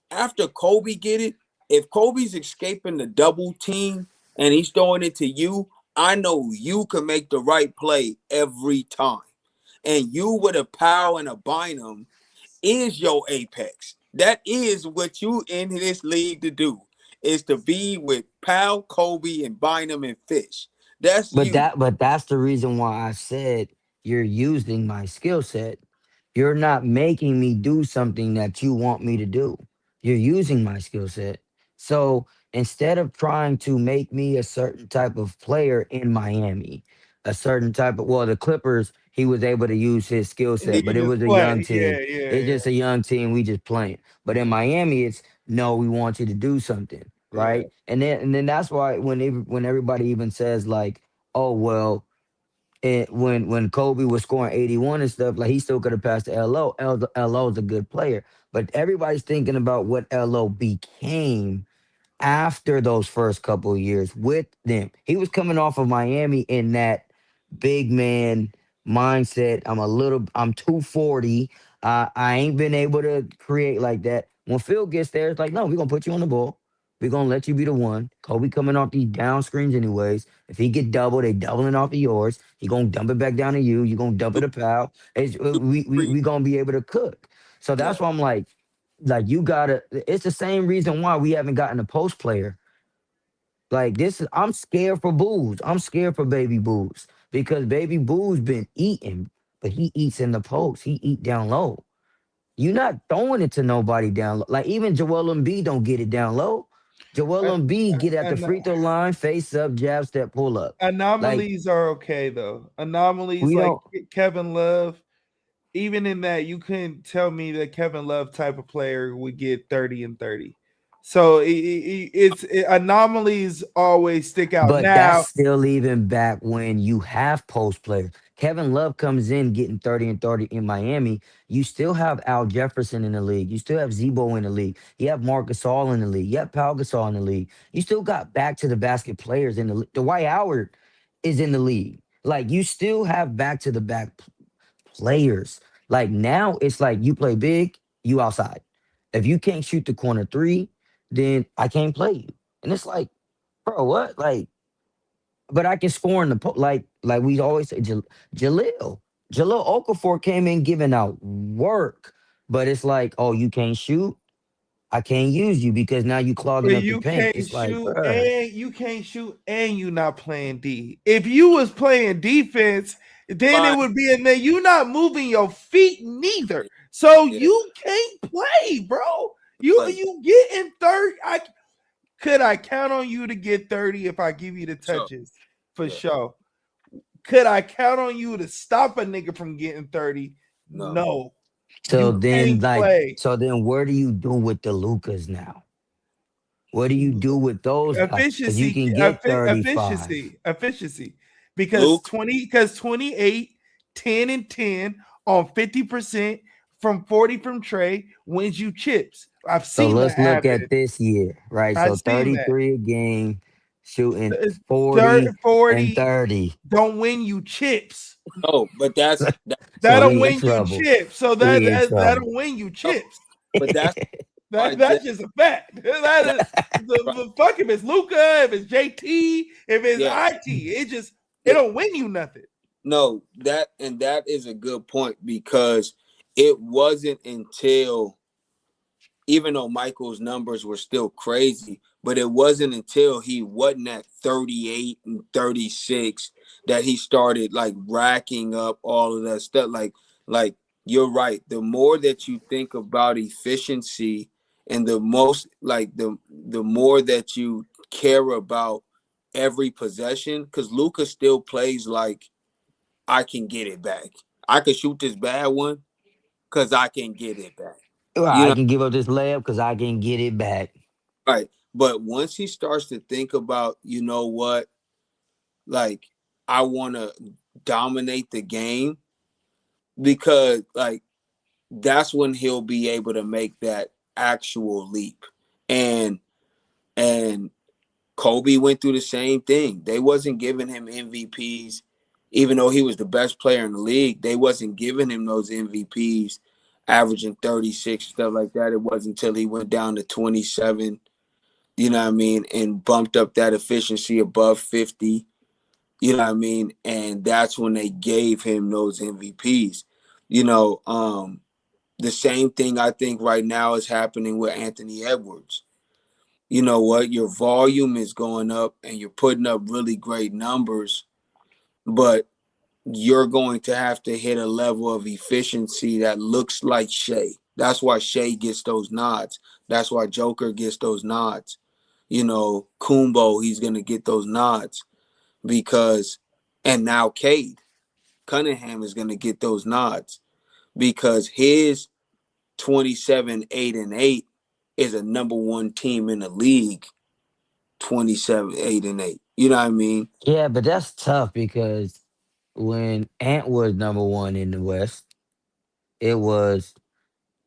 After Kobe get it, if Kobe's escaping the double team and he's throwing it to you, I know you can make the right play every time. And you with a Powell and a Bynum is your apex. That is what you in this league to do, is to be with Powell, Kobe, and Bynum and Fish. That's you. But that's the reason why I said you're using my skill set. You're not making me do something that you want me to do. You're using my skill set. So instead of trying to make me a certain type of player in Miami, a certain type of, well, the Clippers, he was able to use his skill And then set, you but it just was a young play. team. It's just a young team. We just playing. But in Miami, it's no, we want you to do something, right? And then that's why when everybody even says like, oh well, and when Kobe was scoring 81 and stuff, like he still could have passed to LO. LO is a good player, but everybody's thinking about what LO became after those first couple of years with them. He was coming off of Miami in that big man mindset. I'm 240. I ain't been able to create like that. When Phil gets there, it's like, no, we're gonna put you on the ball. We're gonna let you be the one. Kobe coming off these down screens anyways. If he get double, they doubling off of yours. He gonna dump it back down to you. You gonna dump it to Pal. We gonna be able to cook. So that's why I'm like you gotta. It's the same reason why we haven't gotten a post player. Like this is, I'm scared for Booz. I'm scared for Baby Booz because Baby Booz been eating, but he eats in the post. He eat down low. You're not throwing it to nobody down low. Like even Joel Embiid don't get it down low. Joel Embiid get at the free throw line, face up, jab step, pull up. Like Anomalies are okay though. Anomalies we like don't. Kevin Love, even in that, you couldn't tell me that Kevin Love type of player would get 30 and 30. So anomalies always stick out. But that's Now, still even back when you have post players. Kevin Love comes in getting 30 and 30 in Miami. You still have Al Jefferson in the league. You still have Zebo in the league. You have Marc Gasol in the league. You have Pau Gasol in the league. You still got back to the basket players in the league. Dwight Howard is in the league. Like you still have back to the back players. Like now it's like you play big, you outside. If you can't shoot the corner three, then I can't play you. And it's like, bro, what? Like, but I can score in the like we always say. Jaleel Okafor came in giving out work, but it's like, oh, you can't shoot. I can't use you because now you clogging but up the paint. It's like, bruh. you can't shoot and you not playing D. If you was playing defense, then it Fine. would be in there. You not moving your feet neither. So you can't play, bro. You getting 30. Could I count on you to get 30 if I give you the touches? For sure. Could I count on you to stop a nigga from getting 30? No. So You then, can't play. what do you do with the Lucas now? What do you do with those guys? Because you can get 35. Efficiency. Because 28, 10 and 10 on 50% from 40 from Trey wins you chips. I've So seen that let's look happen. at this year, right? I've So seen that. 33 a game. shooting It's 40 and 40 30. don't win you chips. No, but That So don't he in win you trouble. chips. So He in that trouble. don't win you no, chips. but that's why I That's said just a fact. That that. is Right. the fuck if it's Luca, if it's JT, if it's Yeah, IT, it yeah. don't win you nothing. No, that is a good point because it wasn't until, even though Michael's numbers were still crazy, but it wasn't until he wasn't at 38 and 36 that he started like racking up all of that stuff. Like you're right. The more that you think about efficiency and the most like the more that you care about every possession, because Luka still plays like I can get it back. I could shoot this bad one because I can get it back. You I know, can give up this layup because I can get it back. right. But once he starts to think about, you know what, like I want to dominate the game, because like that's when he'll be able to make that actual leap. And and Kobe went through the same thing. They wasn't giving him MVPs, even though he was the best player in the league. They wasn't giving him those MVPs, averaging 36, stuff like that. It wasn't until he went down to 27, you know what I mean, and bumped up that efficiency above 50, you know what I mean, and that's when they gave him those MVPs. You know, the same thing I think right now is happening with Anthony Edwards. You know what? Your volume is going up and you're putting up really great numbers, but you're going to have to hit a level of efficiency that looks like Shea. That's why Shea gets those nods. That's why Joker gets those nods. You know, Kumbo, he's going to get those nods because, and now Cade Cunningham is going to get those nods because his 27, 8, and 8 is a number one team in the league. 27, 8, and 8. You know what I mean? Yeah, but that's tough because when Ant was number one in the West, it was,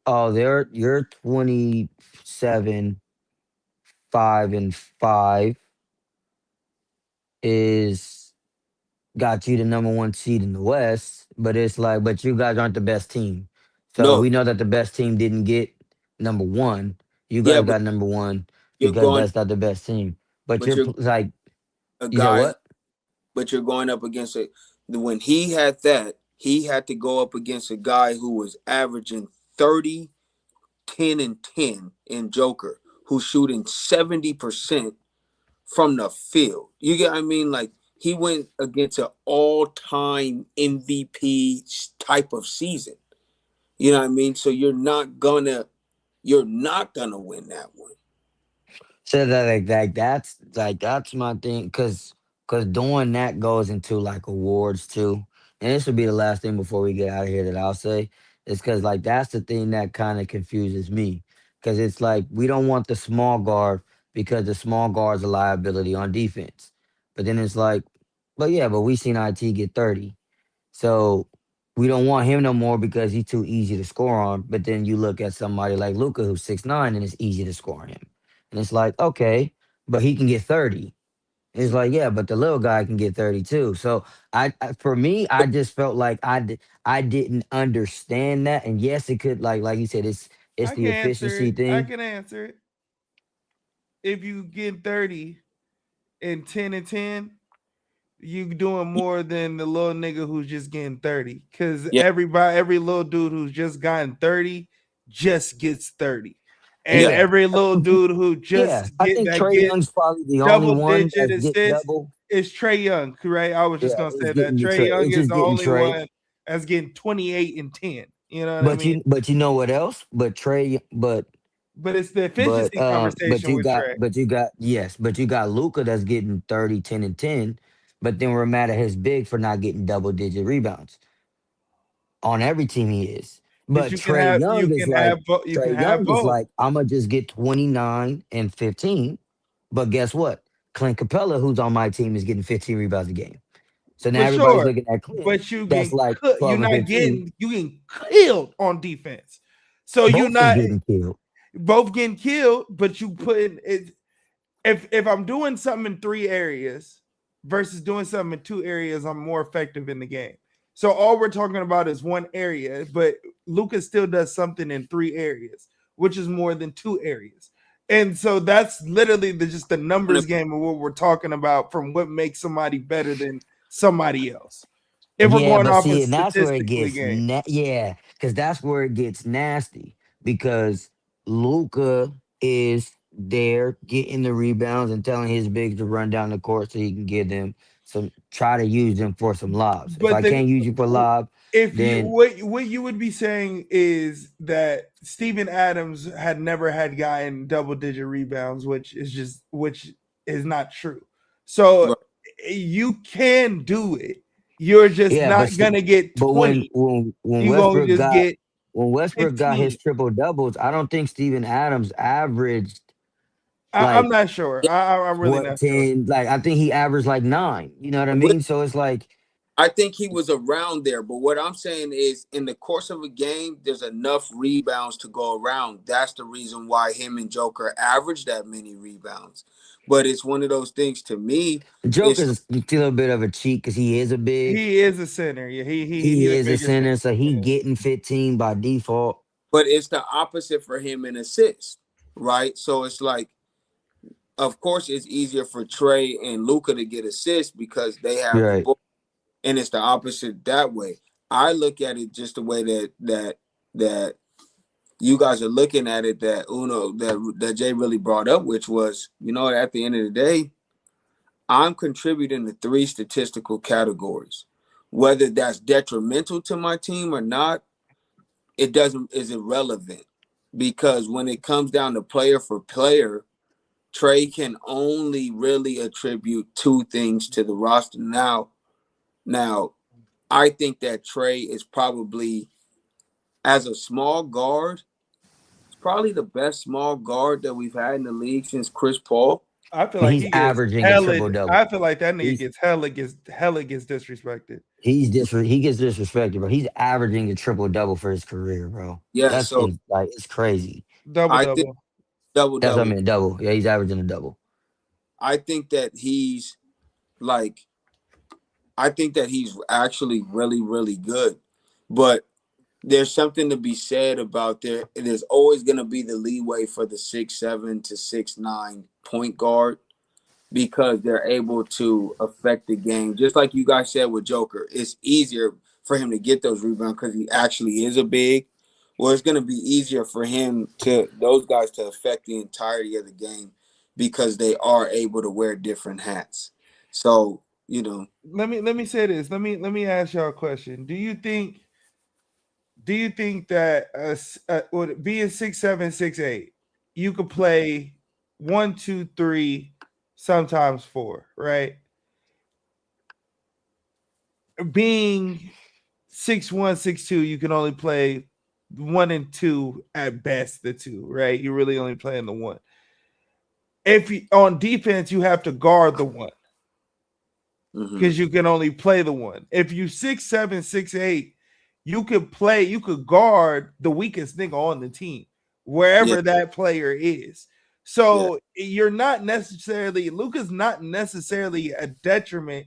oh, you're 27, 5-5 is got you the number one seed in the West, but it's like, but you guys aren't the best team. So No, we know that the best team didn't get number one. You yeah, guys but got number one you're because going, that's not the best team. But but you're you're like, a you said guy, what? but you're going up against it. When he had that, he had to go up against a guy who was averaging 30, 10, and 10 in Joker, who's shooting 70% from the field. You get what I mean? Like he went against an all-time MVP type of season. You know what I mean? So you're not gonna win that one. So that's my thing, cause doing that goes into like awards too, and this would be the last thing before we get out of here that I'll say is cause like that's the thing that kind of confuses me, cause it's like we don't want the small guard because the small guard's a liability on defense, but then it's like, but yeah, but we seen IT get 30, so we don't want him no more because he's too easy to score on. But then you look at somebody like Luca who's 6'9" and it's easy to score on him. And it's like, okay, but he can get 30. It's like, yeah, but the little guy can get 30 too. So for me, I just felt like I didn't understand that. And yes, it could like you said, it's I the can answer efficiency it. I thing. can answer it. If you get 30 and 10 and 10, you doing more than the little nigga who's just getting 30. Cause Yeah, every little dude who's just gotten 30 just gets 30. And yeah, Yeah. every little dude who Yeah. I think Trey gets Young's probably the only double one digit that's getting assists double. is Trey Young, right? I was just Yeah, gonna it's say that getting the Trey Trey. Young It's is just the getting only Trey. one that's getting 28 and 10. You know what I But mean? you know what else? But it's the efficiency But conversation you with got Trey. but you got Luca that's getting 30, 10, and 10, but then we're mad at his big for not getting double digit rebounds. On every team he is. But But you can Trey have Young is both. like, I'ma just get 29 and 15. But guess what? Clint Capella, who's on my team, is getting 15 rebounds a game. So now For everybody's sure. looking at Clint, But that's like you're 12 and not 15. getting you getting killed on defense. So you're Both is not getting killed. both getting killed, but you put in it if I'm doing something in 3 areas versus doing something in 2 areas, I'm more effective in the game. So all we're talking about is 1 area, but Luka still does something in 3 areas, which is more than 2 areas. And so that's literally just the numbers game of what we're talking about from what makes somebody better than somebody else. If we're Yeah, going but off of see, and that's where it statistically gets game. yeah, because that's where it gets nasty because Luca is there getting the rebounds and telling his bigs to run down the court so he can give them some try to use them for some lobs. If But I then can't use you for lob, if you then what you would be saying is that Steven Adams had never had gotten double digit rebounds, which is not true. So Right. you can do it. You're just yeah, not gonna get but 20. when You're gonna Westbrook just got get when Westbrook got his 15. triple doubles, I don't think Steven Adams averaged I'm like not sure. I'm really what not sure. 10, like I think he averaged like 9. You know what I With- mean? So it's like I think he was around there, but what I'm saying is in the course of a game, there's enough rebounds to go around. That's the reason why him and Joker average that many rebounds. But it's one of those things to me. Joker's a little bit of a cheat because he is a big. He is a center. Yeah, he He the is a biggest center, center. so he Yeah. getting 15 by default. But it's the opposite for him in assists, right? So it's like, of course, it's easier for Trey and Luca to get assists because they have the Right. ball, and it's the opposite that way. I look at it just the way that you guys are looking at it. That Uno that Jay really brought up, which was, at the end of the day, I'm contributing to 3 statistical categories. Whether that's detrimental to my team or not, is irrelevant, because when it comes down to player for player, Trey can only really attribute 2 things to the roster. Now, I think that Trey is probably, as a small guard, it's probably the best small guard that we've had in the league since Chris Paul. I feel And like he's he gets averaging a triple double. I feel like that nigga He's gets hella gets disrespected. he gets disrespected, bro. He's averaging a triple double for his career, bro. Yeah, That's so like it's crazy. Double I think double. double That's what I double. mean, double. Yeah, he's averaging a double. I think that he's actually really, really good. But there's something to be said about there's always going to be the leeway for the 6'7" to 6'9" point guard, because they're able to affect the game. Just like you guys said with Joker, it's easier for him to get those rebounds because he actually is a big. Well, it's going to be easier for those guys to affect the entirety of the game because they are able to wear different hats. So, Let me say this. Let me ask y'all a question. Do you think that being 6'7", 6'8", you could play 1, 2, 3, sometimes 4, right? Being 6'1", 6'2", you can only play 1 and 2 at best, the 2, right? You're really only playing the 1. If on defense, you have to guard the 1 because you can only play the 1. If you 6'7", 6'8", you could guard the weakest nigga on the team, wherever that player is. So you're not necessarily, Luka's not necessarily a detriment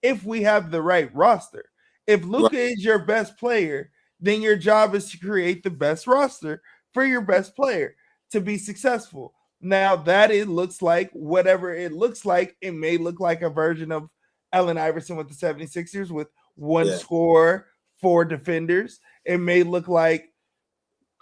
if we have the right roster. If Luka is your best player, then your job is to create the best roster for your best player to be successful. Now that it looks like whatever it looks like, it may look like a version of Allen Iverson with the 76ers with 1 scorer, 4 defenders. It may look like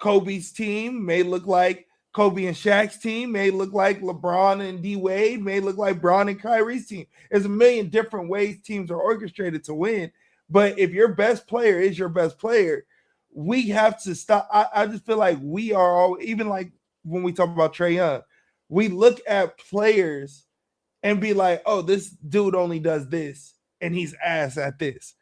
Kobe's team, may look like Kobe and Shaq's team, may look like LeBron and D Wade, may look like Bron and Kyrie's team. There's a million different ways teams are orchestrated to win. But if your best player is your best player, we have to stop. I just feel like we are all, even like when we talk about Trae Young, we look at players and be like, oh, this dude only does this and he's ass at this.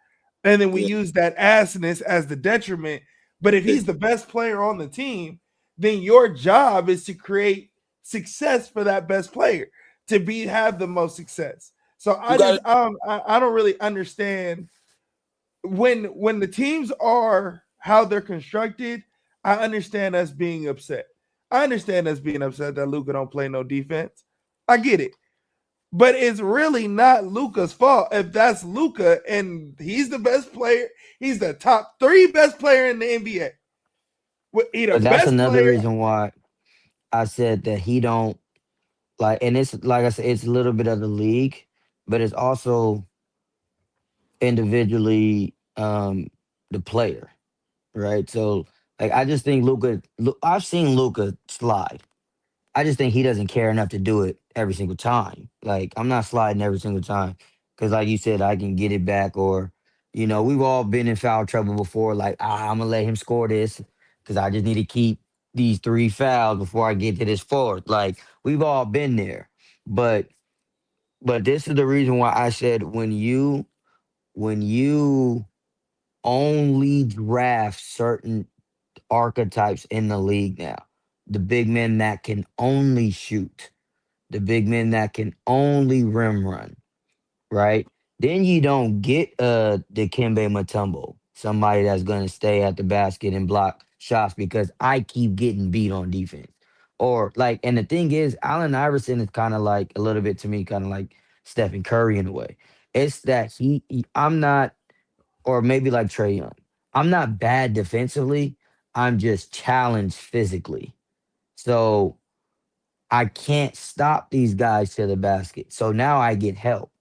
And then we use that assness as the detriment. But if he's the best player on the team, then your job is to create success for that best player to have the most success. So I don't really understand when the teams are how they're constructed. I understand us being upset. I understand us being upset that Luka don't play no defense. I get it. But it's really not Luka's fault if that's Luka and he's the best player. He's the top 3 best player in the NBA. He the But that's best another player. reason why I said that he don't like, and it's like I said, it's a little bit of the league, but it's also individually the player, right? So like I just think Luca. I've seen Luca slide. I just think he doesn't care enough to do it every single time. Like I'm not sliding every single time because, like you said, I can get it back. Or, we've all been in foul trouble before. Like I'm gonna let him score this because I just need to keep these 3 fouls before I get to this fourth. Like we've all been there. But this is the reason why I said when you only draft certain archetypes in the league now, the big men that can only shoot, the big men that can only rim run, right? Then you don't get Dikembe Mutombo, somebody that's gonna stay at the basket and block shots because I keep getting beat on defense. Or like, and the thing is, Allen Iverson is kind of like a little bit to me, kind of like Stephen Curry in a way. It's that I'm not, or maybe like Trey Young. I'm not bad defensively. I'm just challenged physically. So I can't stop these guys to the basket. So now I get help,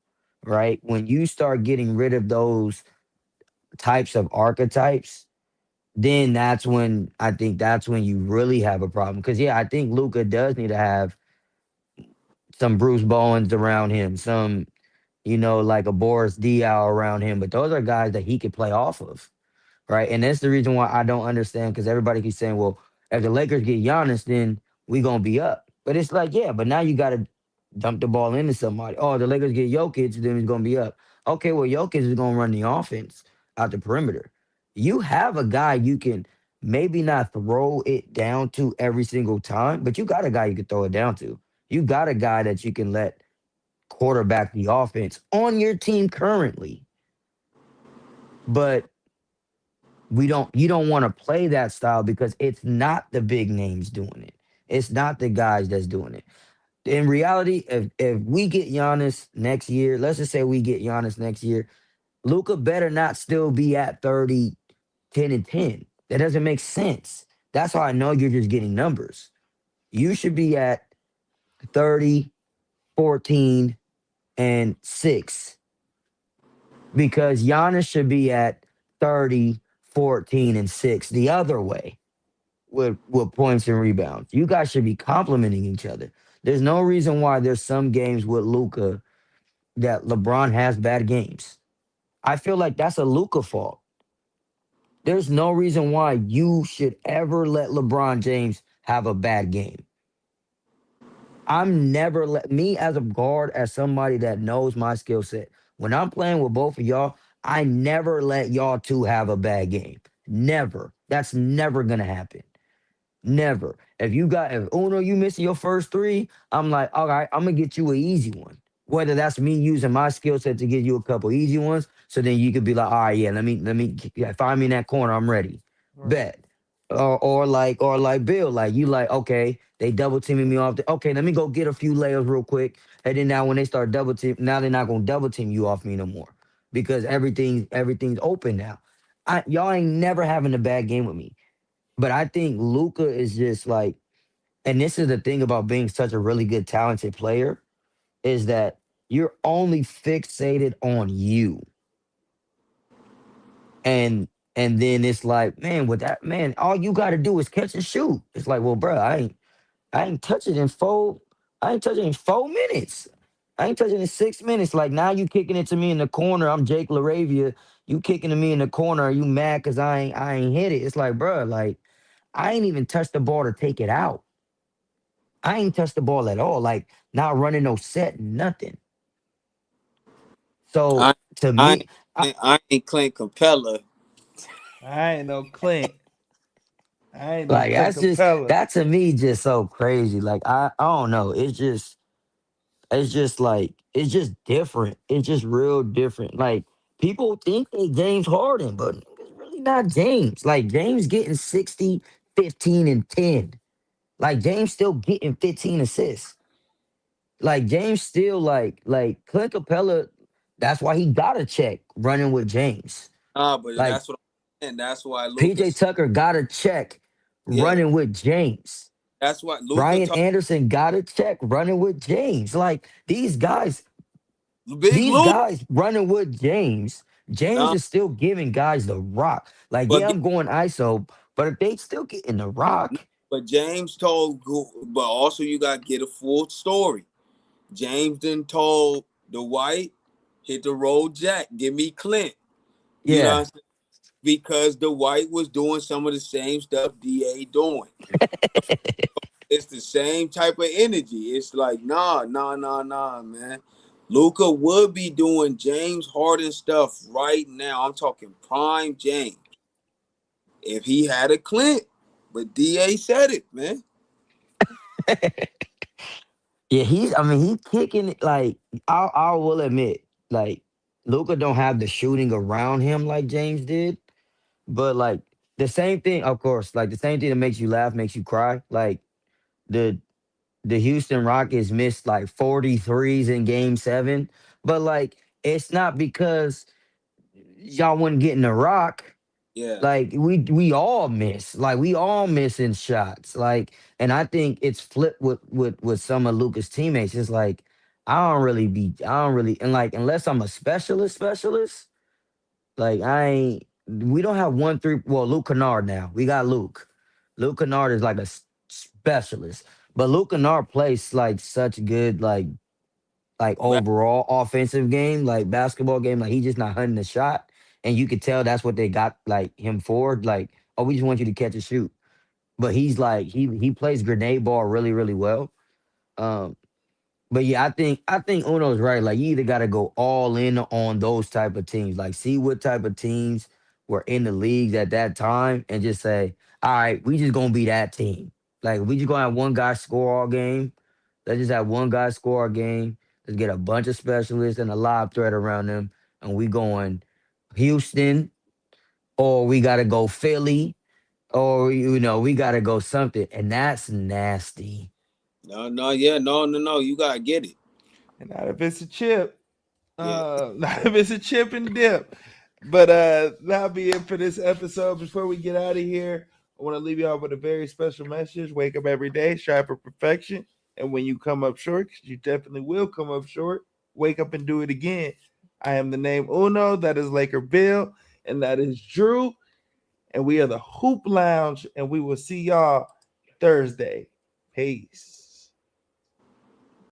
right? When you start getting rid of those types of archetypes, then that's when you really have a problem. Because yeah, I think Luca does need to have some Bruce Bowens around him, some like a Boris Diaw around him. But those are guys that he could play off of, right? And that's the reason why I don't understand because everybody keeps saying, well, if the Lakers get Giannis, then we gonna be up. But it's like, yeah, but now you gotta dump the ball into somebody. Oh, the Lakers get Jokic, then he's gonna be up. Okay, well, Jokic is gonna run the offense out the perimeter. You have a guy you can maybe not throw it down to every single time, but you got a guy you can throw it down to. You got a guy that you can let quarterback the offense on your team currently. But you don't want to play that style because it's not the big names doing it. It's not the guys that's doing it. In reality, if we get Giannis next year, let's just say we get Giannis next year, Luca better not still be at 30, 10, and 10. That doesn't make sense. That's how I know you're just getting numbers. You should be at 30, 14, and 6 because Giannis should be at 30, 14, and 6 the other way with points and rebounds. You guys should be complimenting each other. There's no reason why there's some games with Luca that LeBron has bad games. I feel like that's a Luca fault. There's no reason why you should ever let LeBron James have a bad game. I'm never let me as a guard, as somebody that knows my skill set. When I'm playing with both of y'all, I never let y'all two have a bad game. Never. That's never gonna happen. Never. If Uno, you missing your first 3, I'm like, all right, I'm gonna get you an easy one. Whether that's me using my skill set to get you a couple easy ones, so then you could be like, all right, yeah, yeah, find me in that corner, I'm ready. Right. Bet. Or like Bill, like you like, okay, they double teaming me off. Okay, let me go get a few layers real quick. And then now when they start double team, now they're not gonna double team you off me no more. Because everything's open now. Y'all ain't never having a bad game with me. But I think Luca is just like, and this is the thing about being such a really good, talented player, is that you're only fixated on you. And then it's like, man, with that, man, all you gotta do is catch and shoot. It's like, well, bro, I ain't touch it in four, I ain't touching it in 4 minutes. I ain't touching it in 6 minutes. Like now you kicking it to me in the corner. I'm Jake LaRavia. You kicking to me in the corner. Are you mad because I ain't hit it? It's like, bro, like I ain't even touched the ball to take it out. I ain't touched the ball at all. Like not running no set, nothing. So I to I me, I, I ain't Clint Capella. I ain't no Clint. I ain't no like Clint that's just Capella. that to me just so crazy. Like I don't know. It's just different. It's just real different. Like people think they James Harden, but it's really not James. Like James getting 60, 15, and 10. Like James still getting 15 assists. Like James still like Clint Capella. That's why he got a check running with James. But Like that's what I'm saying. That's why PJ Lucas. Tucker got a check Yeah, running with James. that's why Luca Brian talk Anderson got a check running with James. Like Big these Luke. guys running with James. James Nah, is still giving guys the rock. Like, but yeah, I'm going ISO, but if they still getting the rock, but James told, but also you got to get a full story. James then told the White, hit the road, Jack, give me Clint. You know what yeah. I'm saying? Because the White was doing some of the same stuff DA doing. It's the same type of energy. It's like, nah, man. Luca would be doing James Harden stuff right now. I'm talking prime James. If he had a Clint, but DA said it, man. Yeah, he kicking it like I will admit, like Luca don't have the shooting around him like James did, but like the same thing, of course, like the same thing that makes you laugh makes you cry. Like the the Houston Rockets missed like 43s in game 7, but like it's not because y'all wasn't getting the rock. Yeah. Like we all miss, like we all missing shots, like, and I think it's flipped with some of Luca's teammates. It's like I don't really, and like unless I'm a specialist, like I ain't. We don't have one three. Well, Luke Kennard now. We got Luke. Luke Kennard is like a specialist, but Luke Kennard plays like such good like But overall offensive game, like basketball game. Like he just not hunting the shot, and you could tell that's what they got like him for. Like, oh, we just want you to catch and shoot. But he's like he plays grenade ball really well. Um, but yeah, I think Uno's right. Like you either got to go all in on those type of teams. Like see what type of teams were in the leagues at that time, and just say, all right, we just gonna be that team. Like we just gonna have one guy score all game. Let's just have one guy score a game. Let's get a bunch of specialists and a lob threat around them, and we going Houston, or we gotta go Philly, or we gotta go something, and that's nasty. no. You gotta get it. And not if it's a chip. Yeah. Not if it's a chip and dip. But that'll be it for this episode. Before we get out of here, I want to leave y'all with a very special message. Wake up every day, strive for perfection. And when you come up short, because you definitely will come up short, wake up and do it again. I am the name Uno. That is Laker Bill. And that is Drew. And we are the Hoop Lounge. And we will see y'all Thursday. Peace.